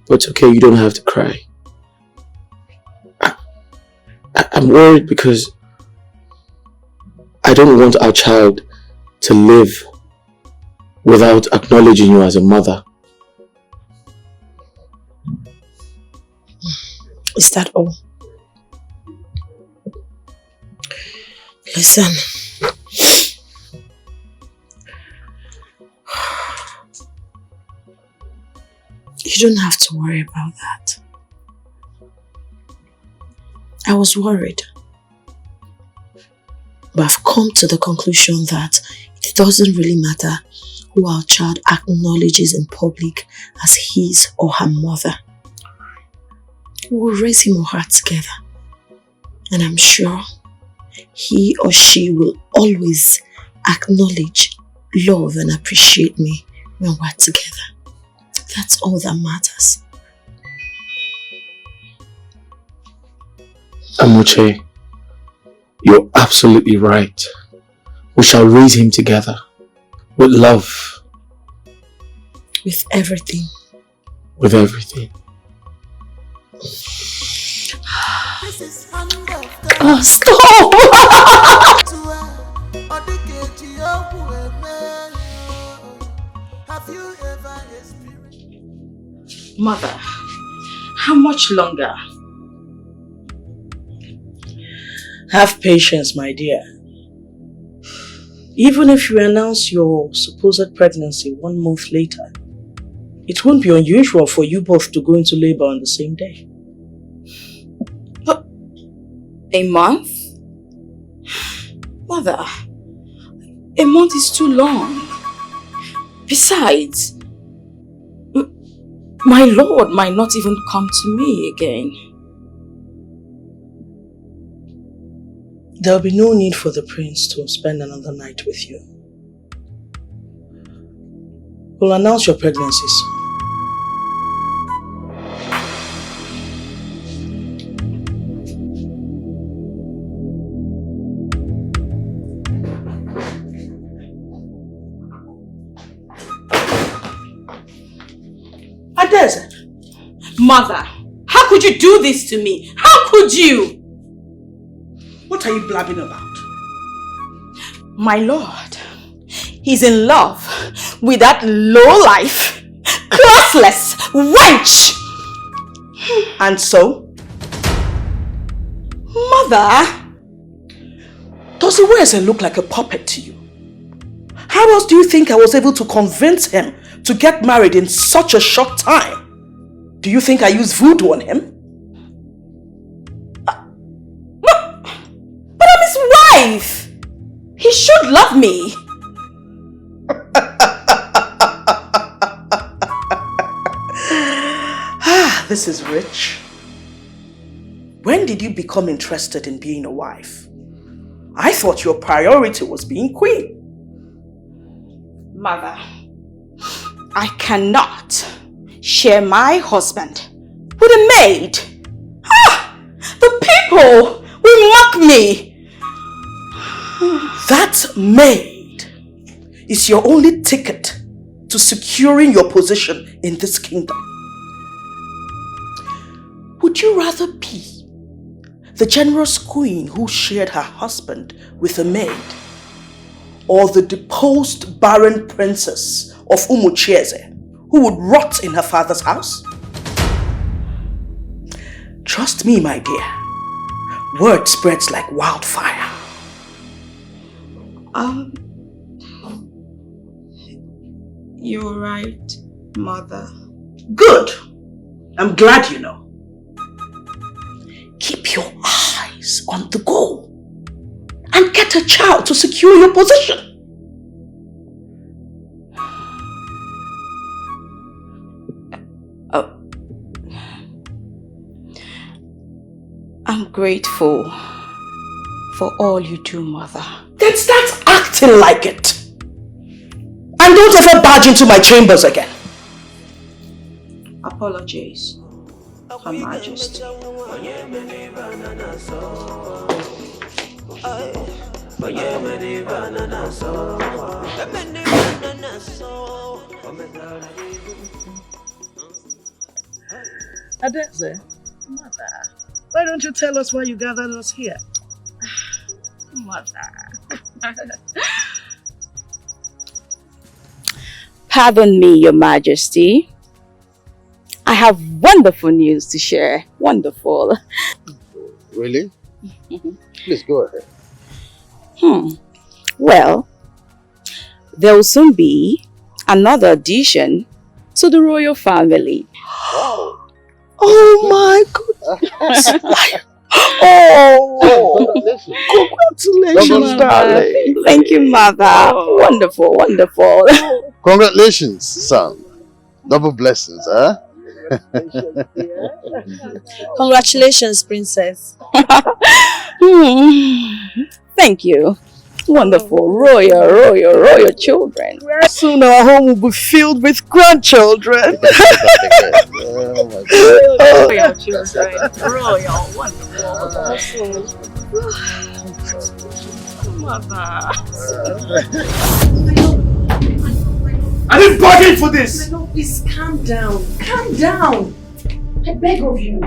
But it's okay, you don't have to cry. I'm worried because I don't want our child to live without acknowledging you as a mother. Is that all? Listen. You don't have to worry about that. I was worried. But I've come to the conclusion that it doesn't really matter who our child acknowledges in public as his or her mother. We will raise him or her together. And I'm sure he or she will always acknowledge, love and appreciate me when we're together. That's all that matters. Amuche, you're absolutely right. We shall raise him together. With love. With everything. With everything. Oh, stop! Mother, how much longer? Have patience, my dear. Even if you announce your supposed pregnancy 1 month later, it won't be unusual for you both to go into labor on the same day. But a month? Mother, a month is too long. Besides, my lord might not even come to me again. There'll be no need for the prince to spend another night with you. We'll announce your pregnancy soon. Adeze! Mother, how could you do this to me? How could you? What are you blabbing about? My lord, he's in love with that low-life, classless wench. And so? Mother! Does Iweze look like a puppet to you? How else do you think I was able to convince him to get married in such a short time? Do you think I used voodoo on him? But I'm his wife! He should love me! This is rich. When did you become interested in being a wife? I thought your priority was being queen. Mother, I cannot share my husband with a maid. The people will mock me. That maid is your only ticket to securing your position in this kingdom. Would you rather be the generous queen who shared her husband with a maid, or the deposed barren princess of Umuchieze who would rot in her father's house? Trust me, my dear, word spreads like wildfire. You're right, Mother. Good. I'm glad you know. Keep your eyes on the goal and get a child to secure your position. I'm grateful for all you do, Mother. Then start acting like it. And don't ever barge into my chambers again. Apologies, Her Majesty. Adeze, Mother, why don't you tell us why you gathered us here? Mother. Pardon me, Your Majesty. I have wonderful news to share. Wonderful. Really? Please go ahead. Well, there will soon be another addition to the royal family. Wow. Oh my goodness. Congratulations, darling. Thank you, Mother. Wonderful, wonderful. Congratulations, son. Double blessings, huh? Congratulations, Princess. Thank you. Wonderful, royal children. Soon our home will be filled with grandchildren. Oh my God. Royal children. Royal, wonderful. Mother. I didn't bargain for this! No, please calm down. Calm down. I beg of you.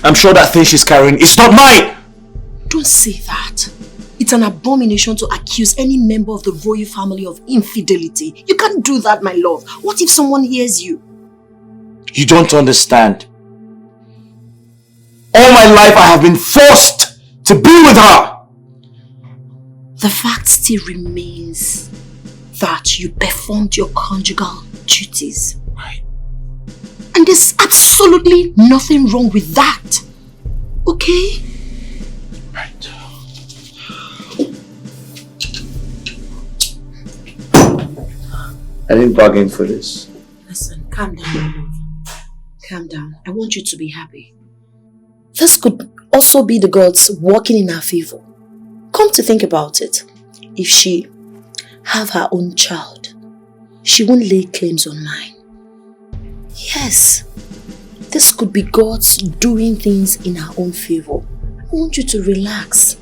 I'm sure that thing she's carrying is not mine! Don't say that. It It's an abomination to accuse any member of the royal family of infidelity. You can't do that, my love. What if someone hears you? You don't understand. All my life I have been forced to be with her. The fact still remains that you performed your conjugal duties. Right. And there's absolutely nothing wrong with that. Okay? Right. I didn't bargain for this. Listen, calm down, my love. Calm down. I want you to be happy. This could also be the gods working in our favor. Come to think about it. If she have her own child, she won't lay claims on mine. Yes, this could be God's doing things in our own favor. I want you to relax,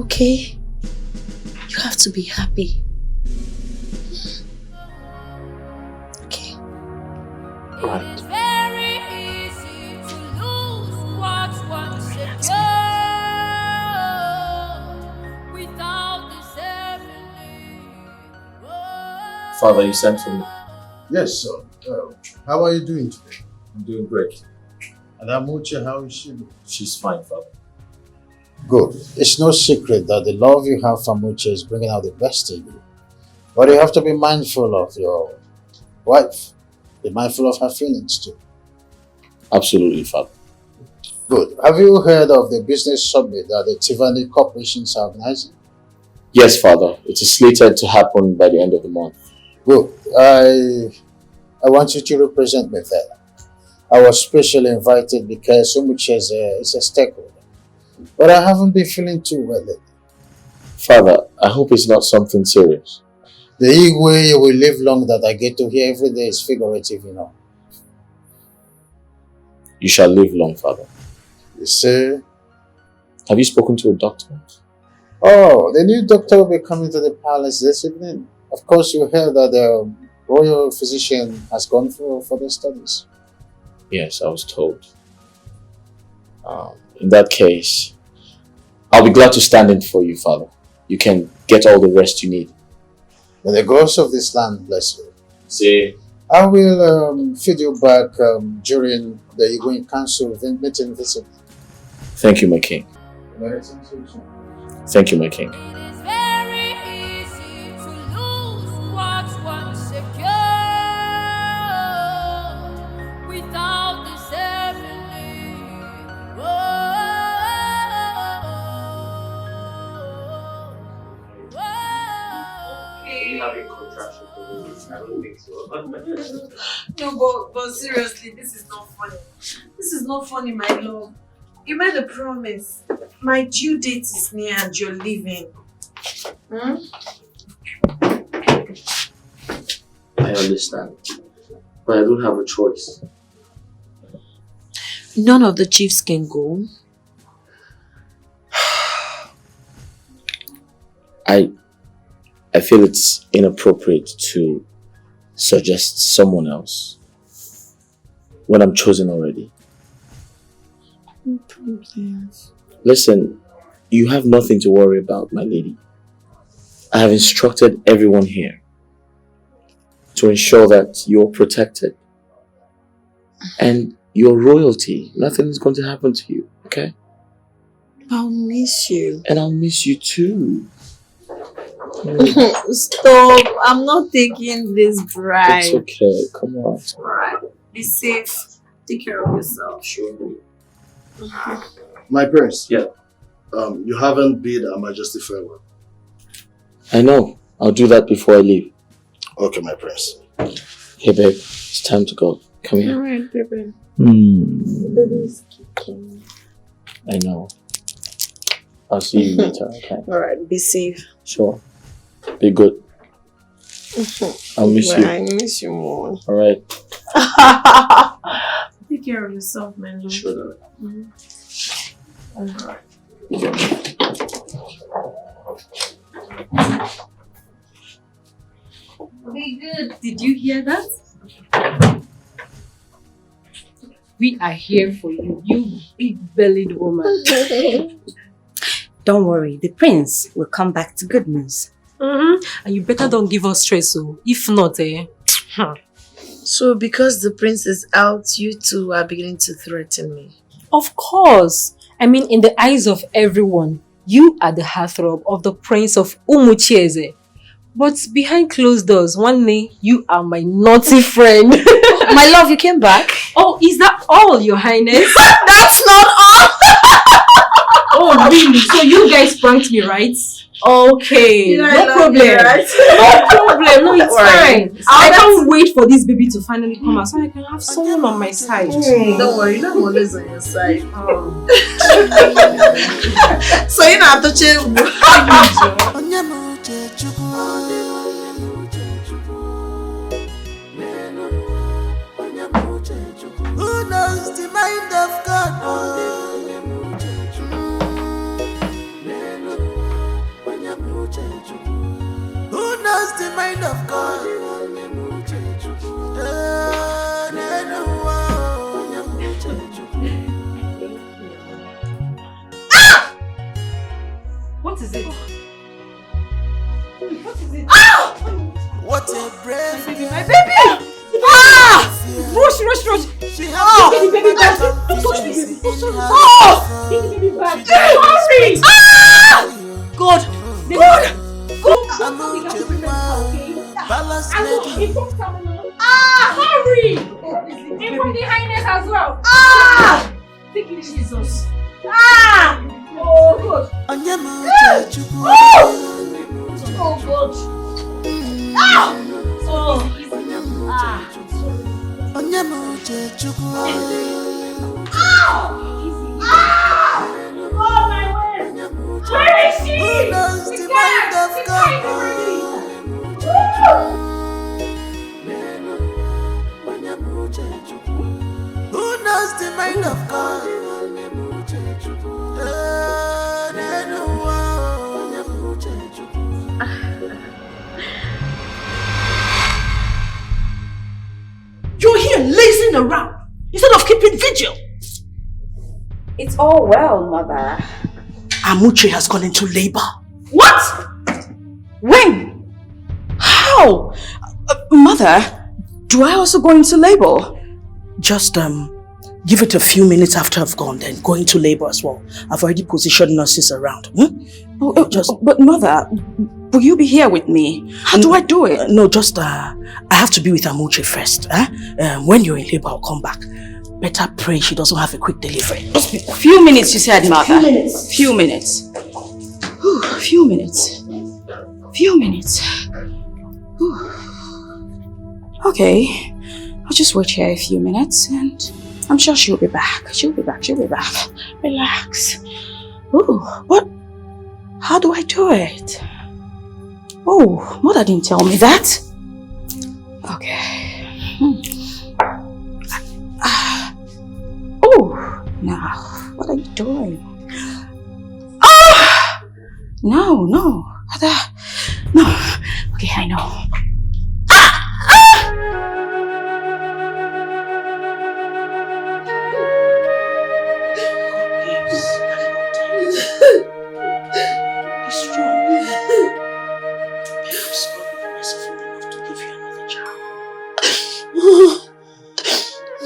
okay? You have to be happy. Okay. Right. It's very easy to lose what one secured without discerning. Father, you sent for me. Yes, sir. How are you doing today? I'm doing great. And Amuche, how is she doing? She's fine, Father. Good. It's no secret that the love you have for Amuche is bringing out the best in you. But you have to be mindful of your wife. Be mindful of her feelings too. Absolutely, Father. Good. Have you heard of the business summit that the Tivani corporations are organizing? Yes, Father. It is slated to happen by the end of the month. Good. I want you to represent me there. I was specially invited because Umuche is a stakeholder. But I haven't been feeling too well lately. Father, I hope it's not something serious. The Igwe you will live long that I get to hear every day is figurative, you know. You shall live long, Father. You see? Have you spoken to a doctor? Oh, the new doctor will be coming to the palace this evening. Of course, you heard that the royal physician has gone for the studies. Yes, I was told. In that case, I'll be glad to stand in for you, Father. You can get all the rest you need. May the gods of this land bless you. See. I will feed you back during the Igwe Council meeting visit. Thank you, my king. Thank you, my king. It's very easy to lose what one secured without discerning. I don't think so. No, but seriously, this is not funny. This is not funny, my love. You made a promise. My due date is near and you're leaving. Hmm? I understand. But I don't have a choice. None of the chiefs can go. I feel it's inappropriate to suggest someone else when I'm chosen already. No problem. Listen, you have nothing to worry about, my lady. I have instructed everyone here to ensure that you're protected. And your royalty, nothing is going to happen to you, okay? I'll miss you. And I'll miss you too. Stop. I'm not taking this bribe. It's okay, come on. Alright. Be safe. Take care of yourself. Sure. My prince. Yeah. You haven't bid Her Majesty farewell. I know. I'll do that before I leave. Okay, my prince. Hey babe, it's time to go. Come here. Alright, baby. Baby's kicking. I know. I'll see you later, okay? Alright, be safe. Sure. Be good. I'll miss you. I miss you more. Alright. Take care of yourself, man. Sure. Alright. Be good. Did you hear that? We are here for you, you big-bellied woman. Don't worry, the prince will come back to good news. And you better don't give us stress, so if not, So because the prince is out, you two are beginning to threaten me. Of course. I mean, in the eyes of everyone, you are the heartthrob of the prince of Umuchieze. But behind closed doors, one day, you are my naughty friend. My love, you came back? Oh, is that all, your highness? That's not all! Oh, really? So you guys pranked me, right? Okay, no problem. Right? No problem. No, it's Worry. fine. I can't wait for this baby to finally come out so I can have someone on my side. Don't worry, I'm always on your side. So you know how to change. Who knows the mind of God? Who knows the mind of God? Ah! What is it? What is it? Ah! What a brave baby, my baby! Ah! Rush! Get the baby back! Don't touch me, baby! Don't touch me! Oh! Get the baby back! Hurry! Ah! God! God! Hurry! And from the highness as well. Ah! Thank you, Jesus. Ah! Oh, God. Oh, God. Ah! Oh, ah. Oh, my word. Where is she? Who knows the mind of God? Who knows the mind of God? You're here lazing around instead of keeping vigil. It's all well, mother. Amuche has gone into labor. What? When? How? Mother, do I also go into labor? Just give it a few minutes after I've gone, then go into labor as well. I've already positioned nurses around. But mother, will you be here with me? How do I do it? No, just I have to be with Amuche first. When you're in labor, I'll come back. Better pray she doesn't have a quick delivery. Few minutes, you said, mother. Few minutes. Few minutes. Whew. Okay, I'll just wait here a few minutes and I'm sure she'll be back. She'll be back. Relax. Oh, what? How do I do it? Oh, mother didn't tell me that. Okay. Oh, now, what are you doing? Ah! No. Mother. No. Okay, I know.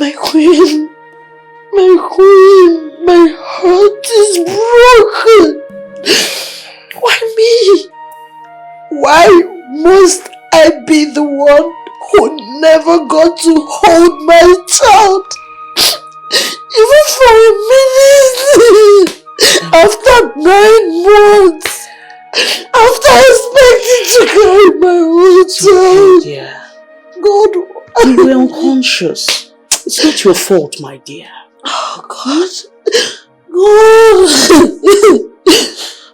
My queen, my heart is broken. Why me? Why must I be the one who never got to hold my child? Even for a minute. After 9 months. After expecting to carry my own child. Dear. God. You were unconscious. It's not your fault, my dear. Oh, God. God.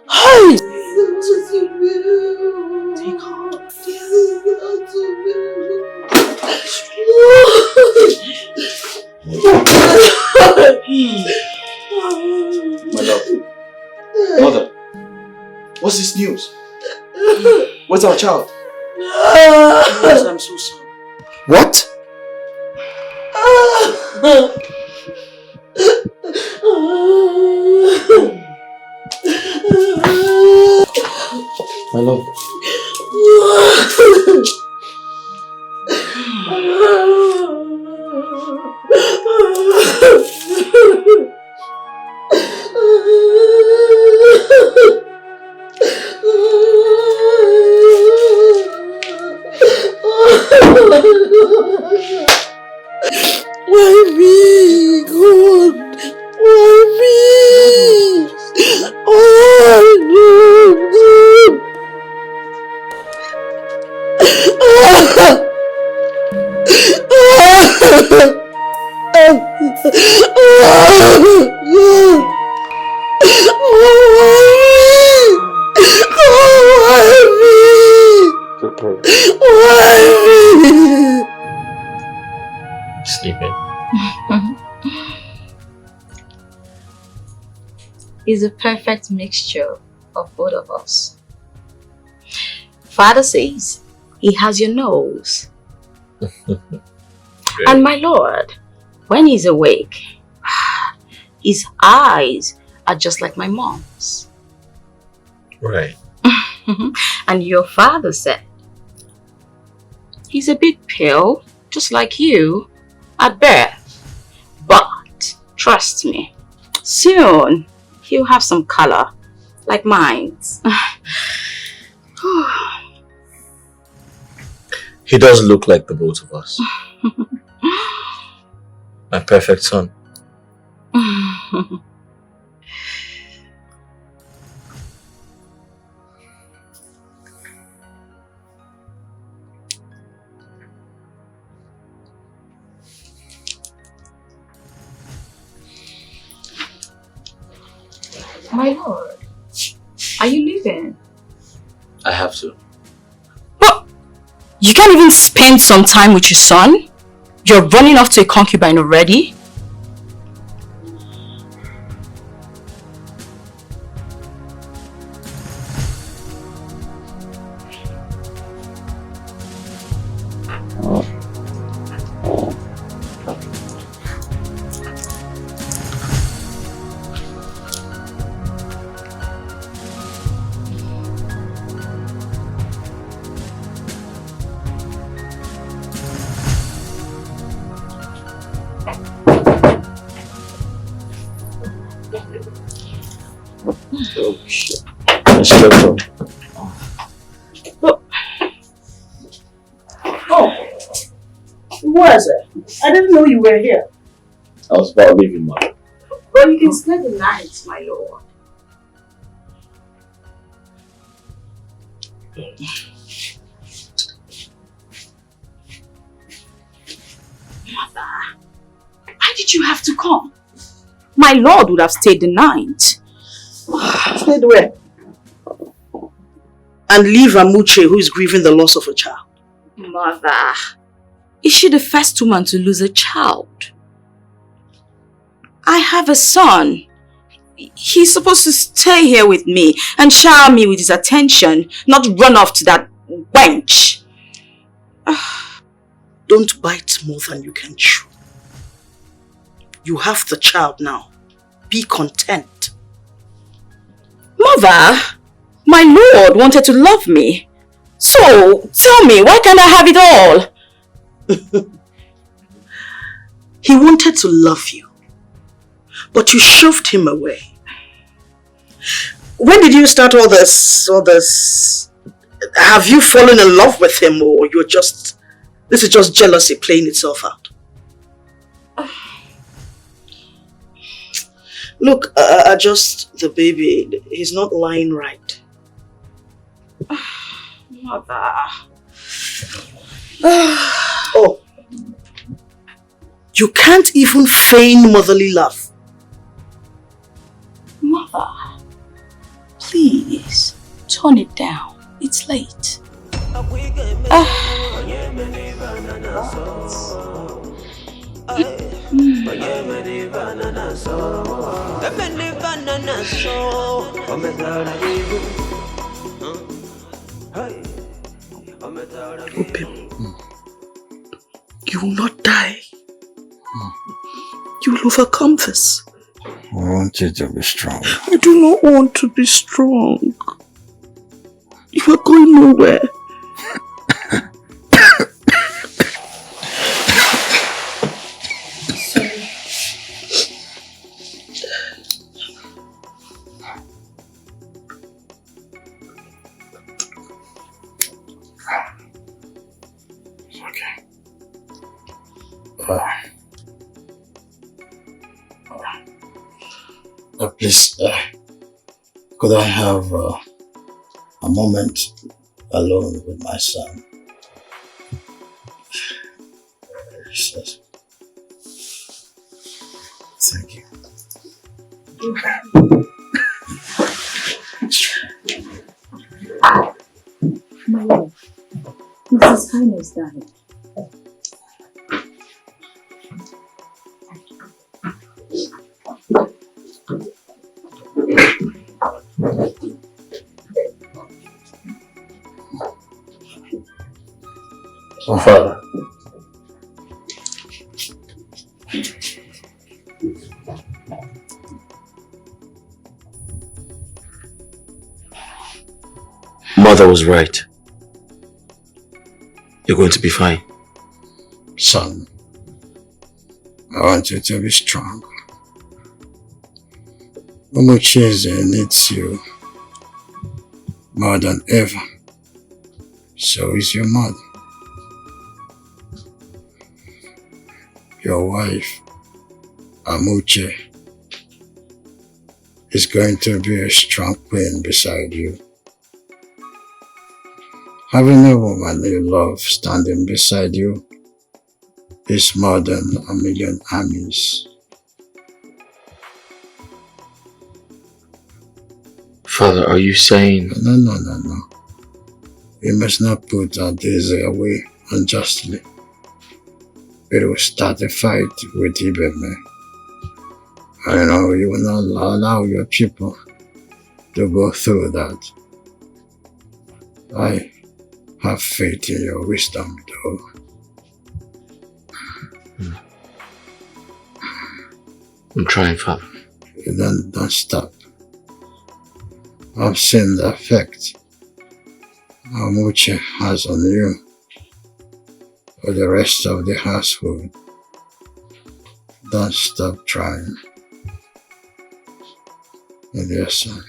Hi. Take heart. My love. Mother. What's this news? Where's our child? Yes, I'm so sorry. What? My love. Why me, God? Why me? Oh, Sleeping. Is a perfect mixture of both of us. Father says he has your nose. And my lord, when he's awake, his eyes are just like my mom's. Right. And your father said he's a bit pale, just like you, at birth. But trust me, soon he'll have some color, like mine. He does look like the both of us. My perfect son. My lord, are you leaving? I have to. But you can't even spend some time with your son? You're running off to a concubine already? Oh shit. I slept on. Oh, who was it? I didn't know you were here. I was about leaving, Mom. But you can spend the night, my lord. Mother, why did you have to come? My lord would have stayed the night. Stayed where? And leave Amuche, who is grieving the loss of a child. Mother, is she the first woman to lose a child? I have a son. He's supposed to stay here with me and shower me with his attention, not run off to that wench. Don't bite more than you can chew. You have the child now. Be content. Mother, my lord wanted to love me. So, tell me, why can't I have it all? He wanted to love you, but you shoved him away. When did you start all this? Have you fallen in love with him, or this is just jealousy playing itself out? Look, adjust the baby. He's not lying right. Mother. Oh. You can't even feign motherly love. Mother, please, tone it down. It's late. Open. You will not die. You will overcome this. I want you to be strong. I do not want to be strong. You are going nowhere. Please, could I have a moment alone with my son? Thank you. My love, Mrs. Highness died. Oh, Father. Mother was right. You're going to be fine. Son, I want you to be strong. Umucheze needs you more than ever. So is your mother. Your wife, Amuche, is going to be a strong queen beside you. Having a woman you love standing beside you is more than 1,000,000 armies. Father, are you saying... No. You must not put our days away unjustly. It will start a fight with Ibeme. I know you will not allow your people to go through that. I have faith in your wisdom, though. I'm trying, Father. Don't stop. I've seen the effect Amuche has on you or the rest of the household. Don't stop trying. And dear son,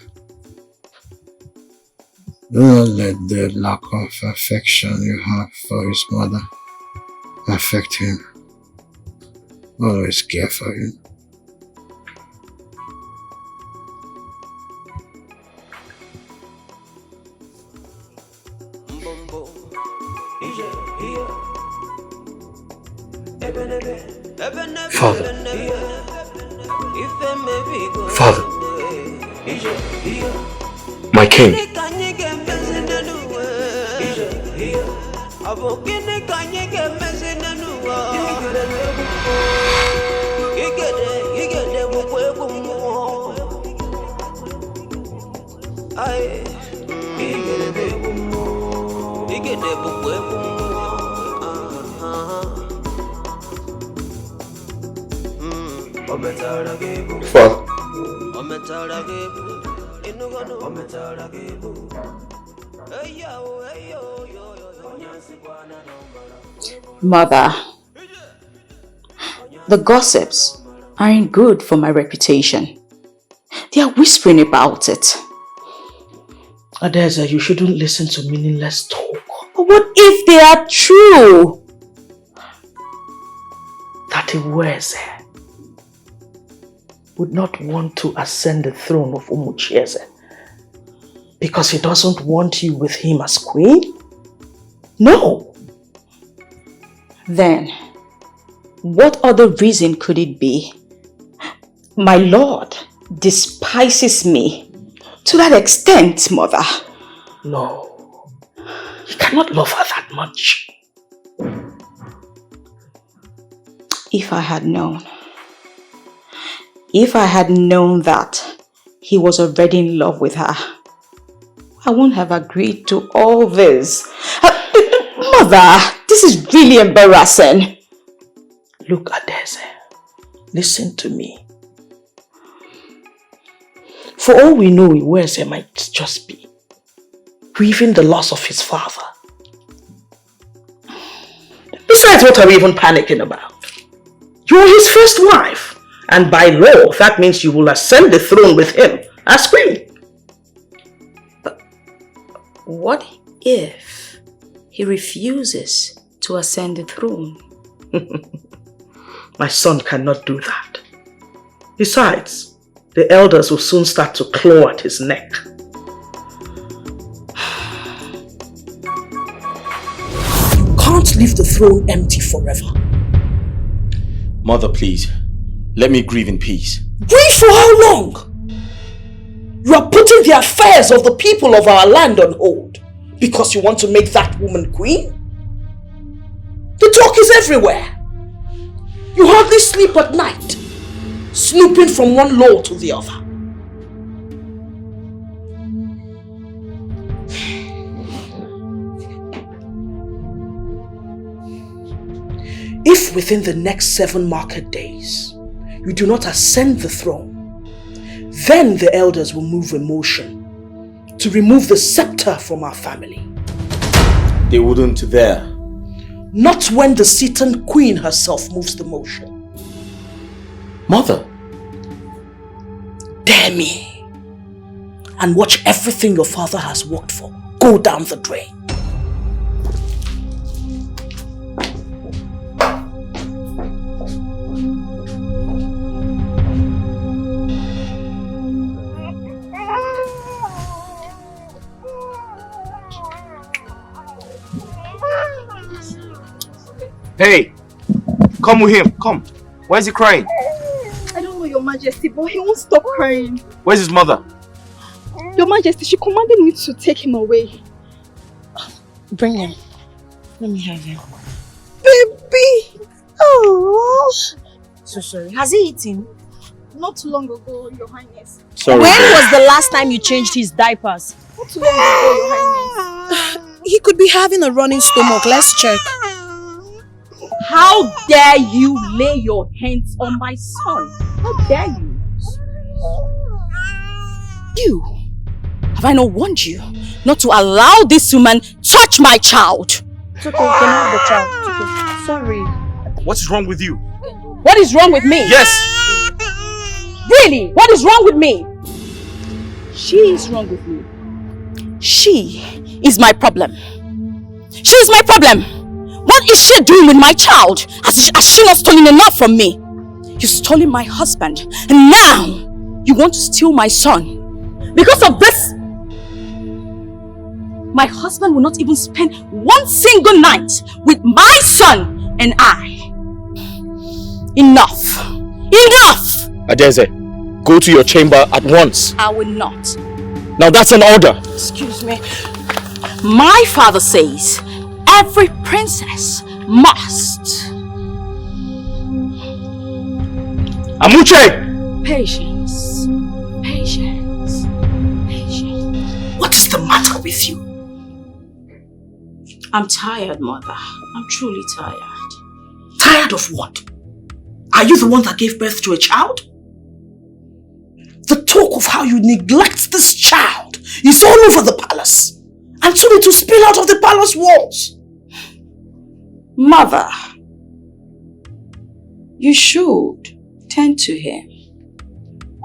do not let the lack of affection you have for his mother affect him. Always care for him. Father, my king. Father. Mother, the gossips aren't good for my reputation. They are whispering about it. Adeza, you shouldn't listen to meaningless talk. But what if they are true? That Iweze would not want to ascend the throne of Umuchieze because he doesn't want you with him as queen? No. Then, what other reason could it be? My lord despises me to that extent, mother. No. He cannot love her that much. If I had known that he was already in love with her, I wouldn't have agreed to all this. Mother, this is really embarrassing. Look, Adeze, listen to me. For all we know, Iweze might just be grieving the loss of his father. Besides, what are we even panicking about? You are his first wife, and by law, that means you will ascend the throne with him as queen. But what if he refuses to ascend the throne? My son cannot do that. Besides, the elders will soon start to claw at his neck. You can't leave the throne empty forever. Mother, please, let me grieve in peace. Grieve for how long? You are putting the affairs of the people of our land on hold because you want to make that woman queen? The talk is everywhere. You hardly sleep at night, snooping from one law to the other. If within the next 7 market days, you do not ascend the throne, then the elders will move a motion to remove the scepter from our family. They wouldn't dare. Not when the Seton Queen herself moves the motion. Mother. Dare me. And watch everything your father has worked for go down the drain. Hey, come with him, come. Why is he crying? I don't know, Your Majesty, but he won't stop crying. Where's his mother? Your Majesty, she commanded me to take him away. Bring him. Let me have him. Baby! Oh. So sorry. Has he eaten? Not too long ago, Your Highness. Sorry. When was the last time you changed his diapers? Not too long ago, Your Highness. He could be having a running stomach. Let's check. How dare you lay your hands on my son? How dare you? You! Have I not warned you not to allow this woman touch my child? It's okay, you can have the child. It's okay. Sorry. What's wrong with you? What is wrong with me? Yes! Really? What is wrong with me? She is wrong with me. She is my problem. She is my problem. What is she doing with my child? Has she not stolen enough from me? You've stolen my husband, and now you want to steal my son. Because of this, my husband will not even spend one single night with my son and I. Enough! Enough! Adeze, go to your chamber at once. I will not. Now that's an order. Excuse me. My father says every princess must. Amuche! Patience. Patience. Patience. What is the matter with you? I'm tired, Mother. I'm truly tired. Tired of what? Are you the one that gave birth to a child? The talk of how you neglect this child is all over the palace. And soon it will spill out of the palace walls. Mother, you should tend to him.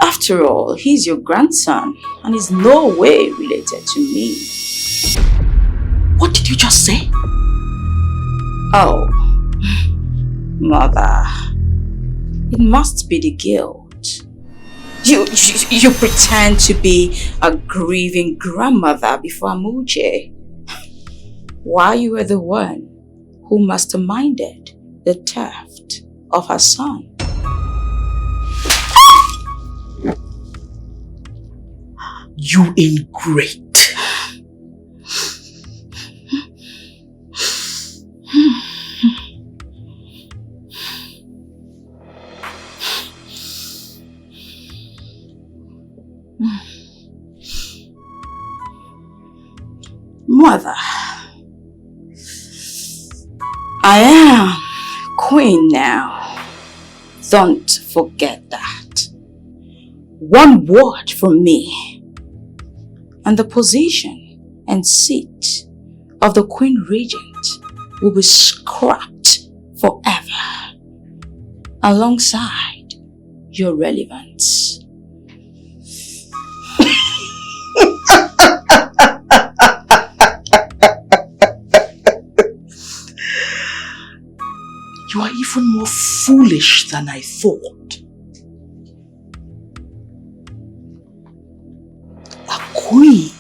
After all, he's your grandson and is no way related to me. What did you just say? Oh, Mother, it must be the guilt. You pretend to be a grieving grandmother before Amuche, while you were the one who masterminded the theft of her son. You ingrate. Mother, I am queen now. Don't forget that. One word from me, and the position and seat of the Queen Regent will be scrapped forever, alongside your relevance. You are even more foolish than I thought. A queen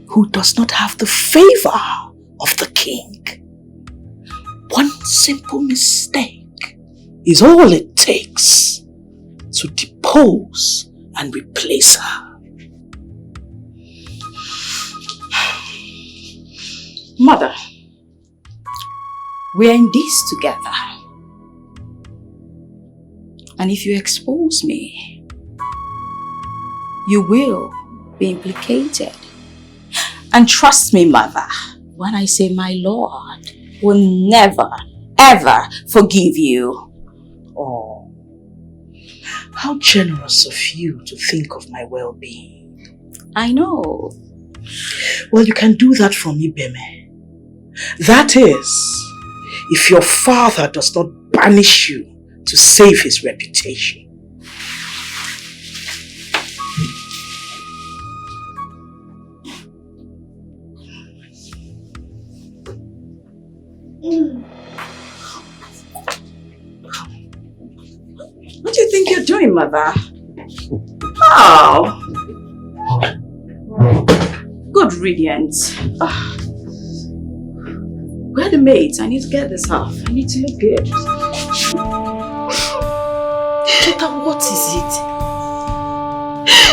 who does not have the favor of the king. One simple mistake is all it takes to depose and replace her. Mother, we are in this together. And if you expose me, you will be implicated. And trust me, Mother, when I say my Lord will never, ever forgive you. Oh, how generous of you to think of my well-being. I know. Well, you can do that for me, Beme. That is, if your father does not banish you to save his reputation. What do you think you're doing, Mother? Oh. Good riddance. Where are the maids? I need to get this off. I need to look good. Cheta, what is it?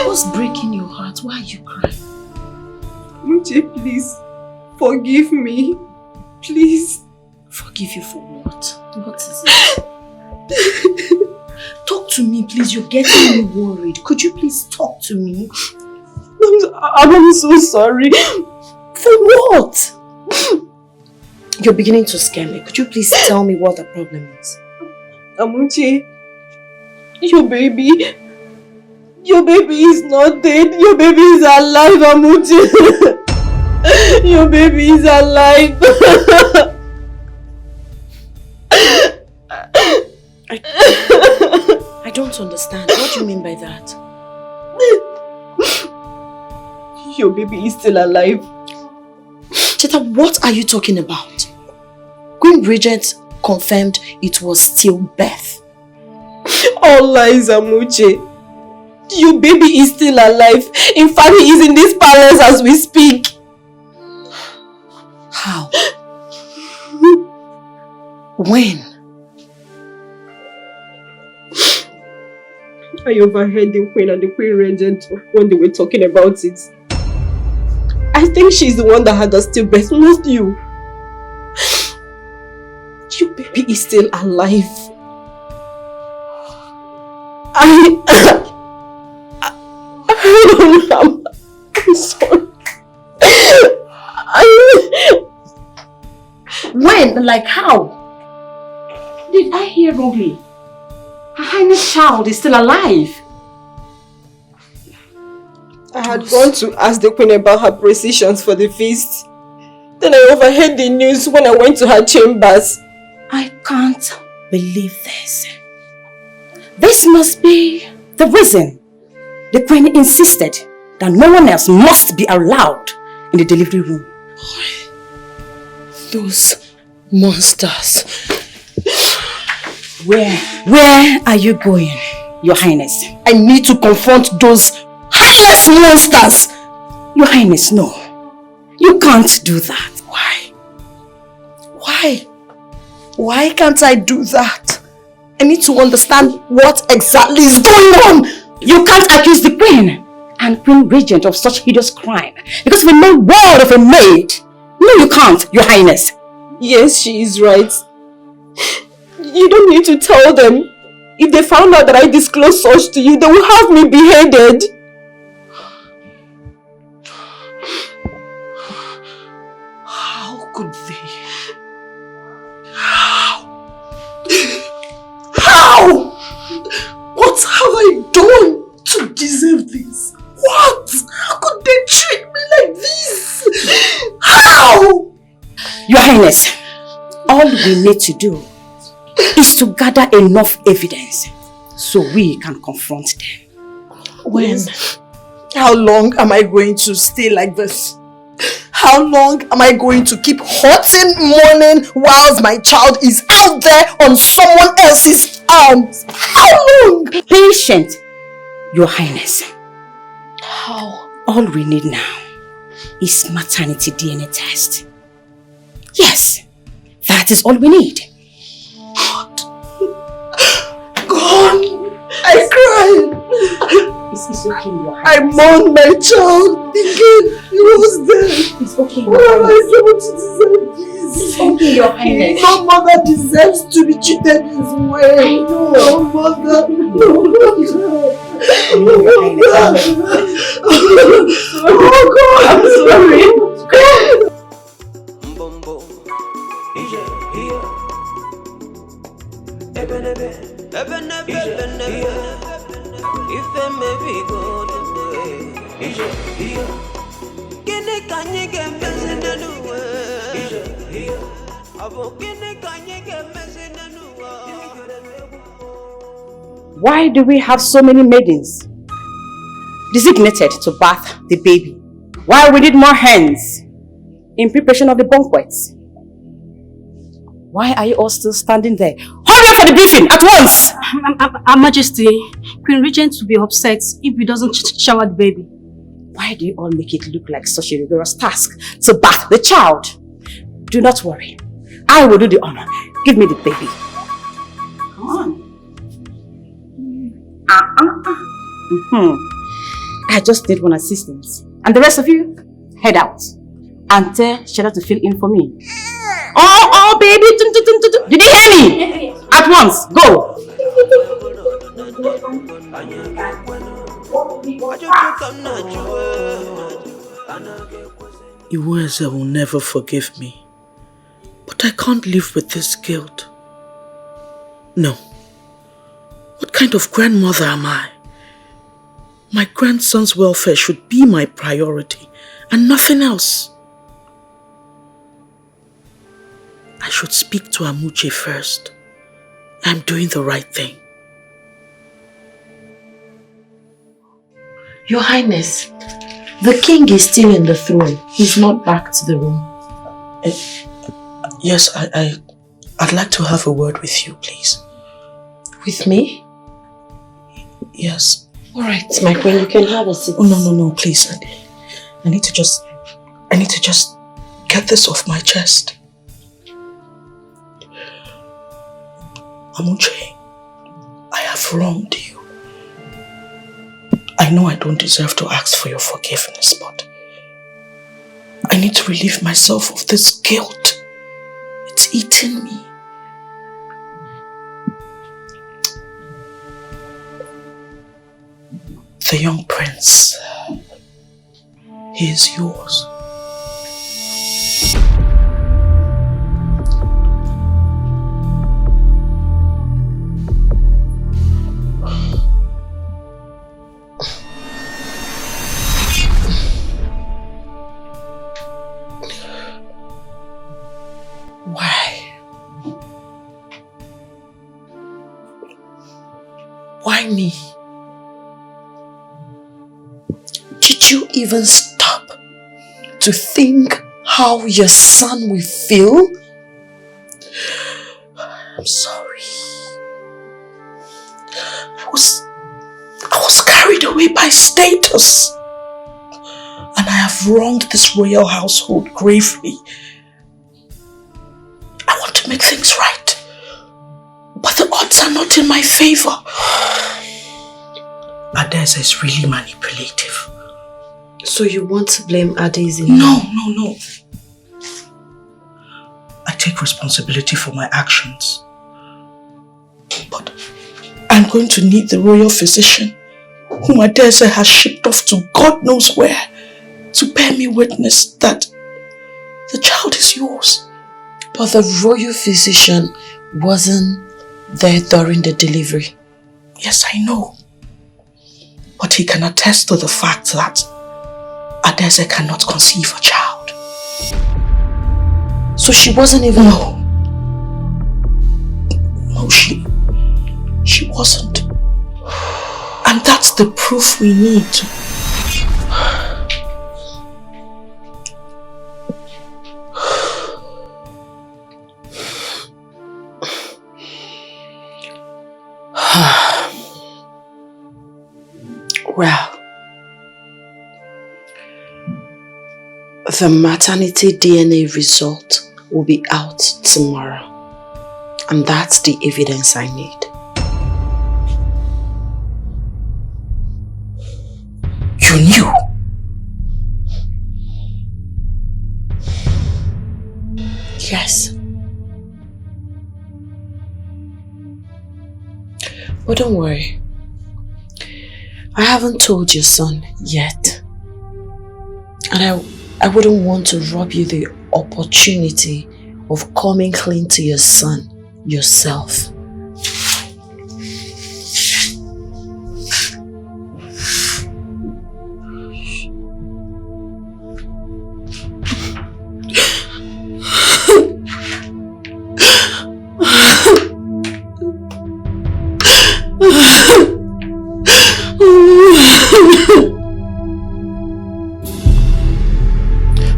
What's breaking your heart? Why are you crying? Muche, please, forgive me. Please. Forgive you for what? What is it? Talk to me, please. You're getting me worried. Could you please talk to me? I'm so sorry. For what? You're beginning to scare me. Could you please tell me what the problem is? Amuche, your baby is not dead. Your baby is alive, Amuche. Your baby is alive. I don't understand. What do you mean by that? Your baby is still alive. Cheta, what are you talking about? Queen Regent confirmed it was stillbirth. All lies, Amuche. Your baby is still alive. In fact, he is in this palace as we speak. How? When? I overheard the Queen and the Queen Regent when they were talking about it. I think she's the one that had the stillbirth, not you. Your baby is still alive. I'm sorry. When? Like how? Did I hear wrongly? Her Highness child is still alive. I had gone to ask the Queen about her precisions for the feast. Then I overheard the news when I went to her chambers. I can't believe this. This must be the reason the Queen insisted that no one else must be allowed in the delivery room. Those monsters. Where are you going, Your Highness? I need to confront those heartless monsters. Your Highness, no. You can't do that. Why? Why? Why can't I do that? I need to understand what exactly is going on. You can't accuse the Queen and Queen Regent of such hideous crime because of a mere word of a maid. No, you can't, Your Highness. Yes, she is right. You don't need to tell them. If they found out that I disclosed such to you, they will have me beheaded. How could they? How? What have I done to deserve this? What? How could they treat me like this? Highness, all we need to do is to gather enough evidence so we can confront them. When? How long am I going to stay like this? How long am I going to keep hurting, mourning whilst my child is out there on someone else's arms? How long? Patient, Your Highness. How? All we need now is maternity DNA test. Yes, that is all we need. God, I cried. It's okay, Your Highness. I mourned my child thinking he was dead. It's okay, What Your am I Highness. supposed to deserve this? It's okay, Your Highness. No mother deserves to be treated this way. No mother. No mother. Oh God, I'm sorry. God. Why do we have so many maidens designated to bath the baby? Why we need more hands in preparation of the banquets? Why are you all still standing there? Hurry up for the briefing at once! Her Majesty, Queen Regent will be upset if he doesn't shower the baby. Why do you all make it look like such a rigorous task to bath the child? Do not worry. I will do the honor. Give me the baby. Come on. I just need one assistant. And the rest of you, head out. And tell Shada to fill in for me. Oh, baby. Did you hear me? At once, go. Iweze will never forgive me. But I can't live with this guilt. No. What kind of grandmother am I? My grandson's welfare should be my priority and nothing else. I should speak to Amuche first. I'm doing the right thing. Your Highness, the king is still in the throne. He's not back to the room. Yes, I'd like to have a word with you, please. With me? Yes. Alright, my queen, you can have a seat. Oh, no, please. I need to just get this off my chest. Amuche, I have wronged you. I know I don't deserve to ask for your forgiveness, but I need to relieve myself of this guilt. It's eating me. The young prince, he is yours. Why me? Did you even stop to think how your son will feel? I'm sorry. I was carried away by status. And I have wronged this royal household gravely. I want to make things right. But the odds are not in my favor. Adeza is really manipulative. So you want to blame Adeza? No. I take responsibility for my actions. But I'm going to need the royal physician, whom Adeza has shipped off to God knows where, to bear me witness that the child is yours. But the royal physician wasn't there during the delivery. Yes, I know. But he can attest to the fact that Adeze cannot conceive a child. So she wasn't even... No, she wasn't. And that's the proof we need. Well, the maternity DNA result will be out tomorrow. And that's the evidence I need. You knew? Yes. But don't worry. I haven't told your son yet. And I wouldn't want to rob you the opportunity of coming clean to your son yourself.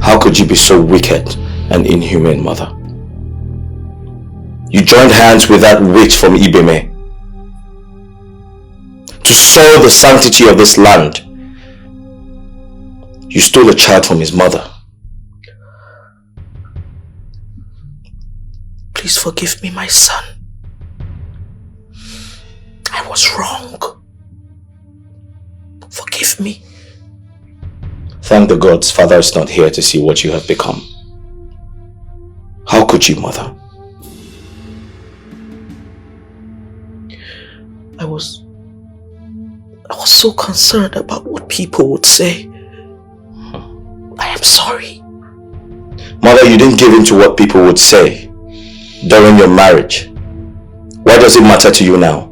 How could you be so wicked and inhumane, mother? You joined hands with that witch from Ibeme to soil the sanctity of this land. You stole a child from his mother. Please forgive me, my son. I was wrong. Forgive me. Thank the gods, father is not here to see what you have become. How could you, mother? I was so concerned about what people would say. I am sorry. Mother, you didn't give in to what people would say during your marriage. Why does it matter to you now?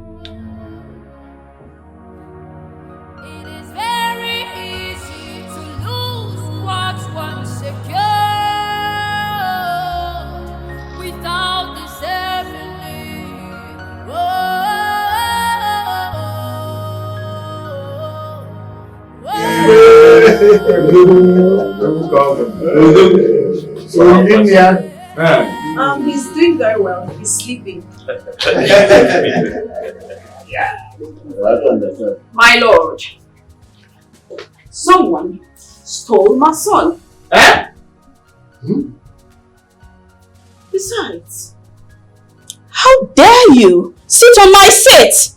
He's doing very well. He's sleeping. Yeah. My lord, someone stole my son. Eh? Besides, How dare you sit on my seat?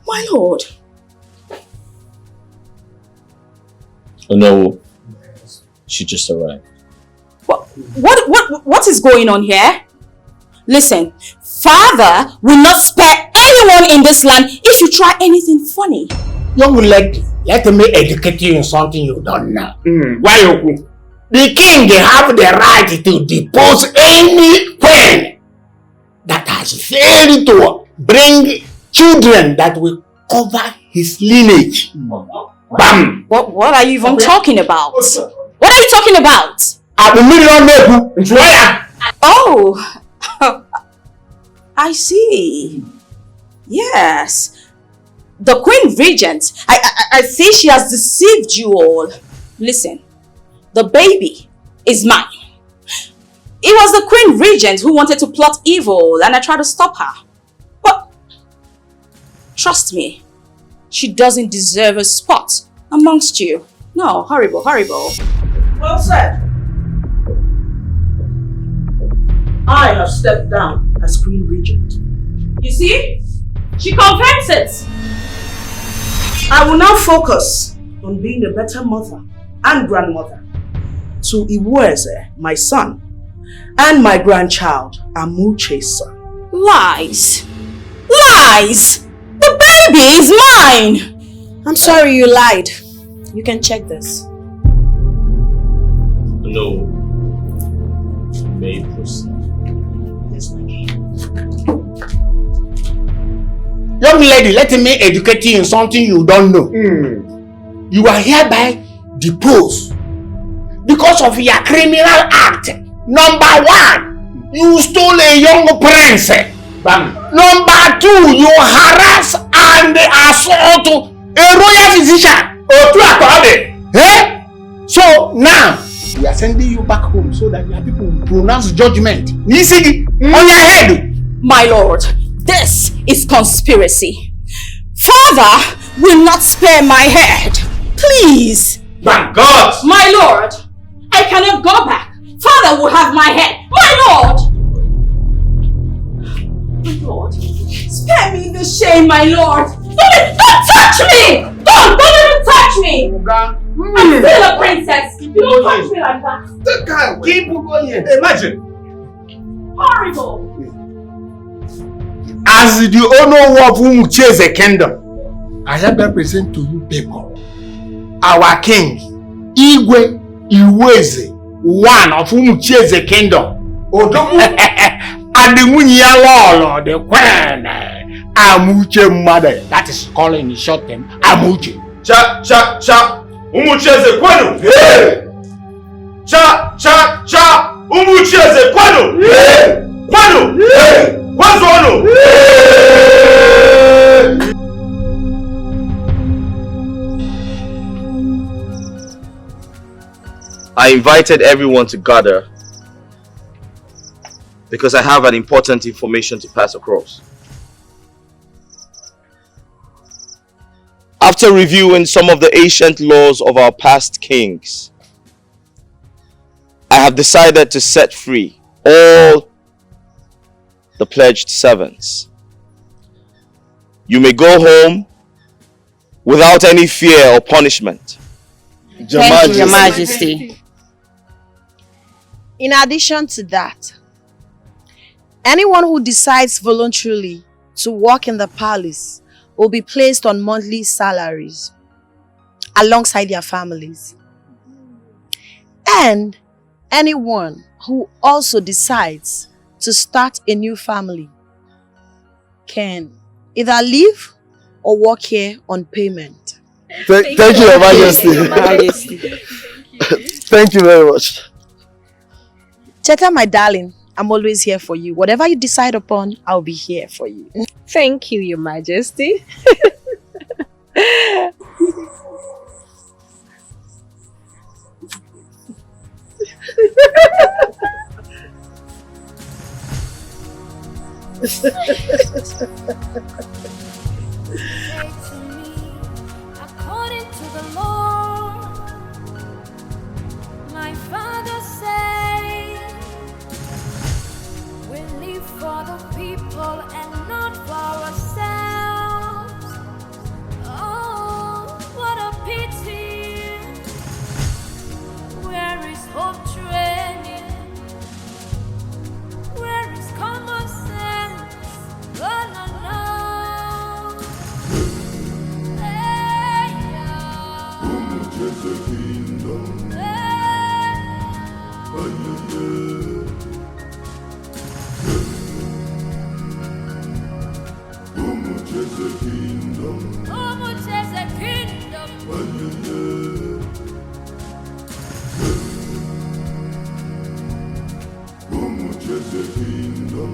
My lord. Oh no, she just arrived. What is going on here? Listen, father will not spare anyone in this land if you try anything funny. Young lady, let me educate you in something you don't know. Why you? The king have the right to depose any queen that has failed to bring children that will cover his lineage. Bam! What are you even talking about? What are you talking about? Oh, I see. Yes. The Queen Regent, I see she has deceived you all. Listen, the baby is mine. It was the Queen Regent who wanted to plot evil and I tried to stop her. But trust me, she doesn't deserve a spot amongst you. No, horrible, horrible. Well said. I have stepped down as Queen Regent. you see, she confirms it. I will now focus on being a better mother and grandmother to Iwueze, my son, and my grandchild, Amuche's son. Lies! Lies! The baby is mine! I'm sorry you lied. You can check this. No. May proceed. Yes, my king. Young lady, let me educate you in something you don't know. You are hereby deposed because of your criminal act. Number 1, you stole a young prince. Bam. Number 2, you harass and assault a royal physician. Eh? So now, we are sending you back home so that your people will pronounce judgment. On your head. My lord, this is conspiracy. Father will not spare my head. Please. Thank God. My lord, I cannot go back. Father will have my head. My lord. My lord, spare me the shame, my lord. Don't touch me. Don't even touch me. I'm still a princess. You don't touch me like that. Keep going. Imagine. Horrible. As the owner of whom chase a kingdom, I have represent to you people, our king, Igwe Iweze, one of whom chase a kingdom, Odogu, and the Munyalolo, the queen, Amuche mother, that is calling in short term, Amuche. Cha, cha, cha, Umucheze kwenu, cha, cha, cha, Umucheze kwenu, kwenu, kwanzono. I invited everyone to gather because I have an important information to pass across. After reviewing some of the ancient laws of our past kings, I have decided to set free all the pledged servants. You may go home without any fear or punishment. Thank you, Your Majesty. In addition to that, anyone who decides voluntarily to work in the palace will be placed on monthly salaries alongside their families. And anyone who also decides to start a new family can either leave or work here on payment. Thank you, Your Majesty. Thank you very much. Cheta, my darling, I'm always here for you. Whatever you decide upon, I'll be here for you. Thank you, Your Majesty. According to the law, my father said, we live for the people and not for ourselves. Oh, what a pity. Where is hope training? Where is common sense? Oh, no, no. Is the kingdom. How much is the kingdom? How much is the kingdom? How much is the kingdom?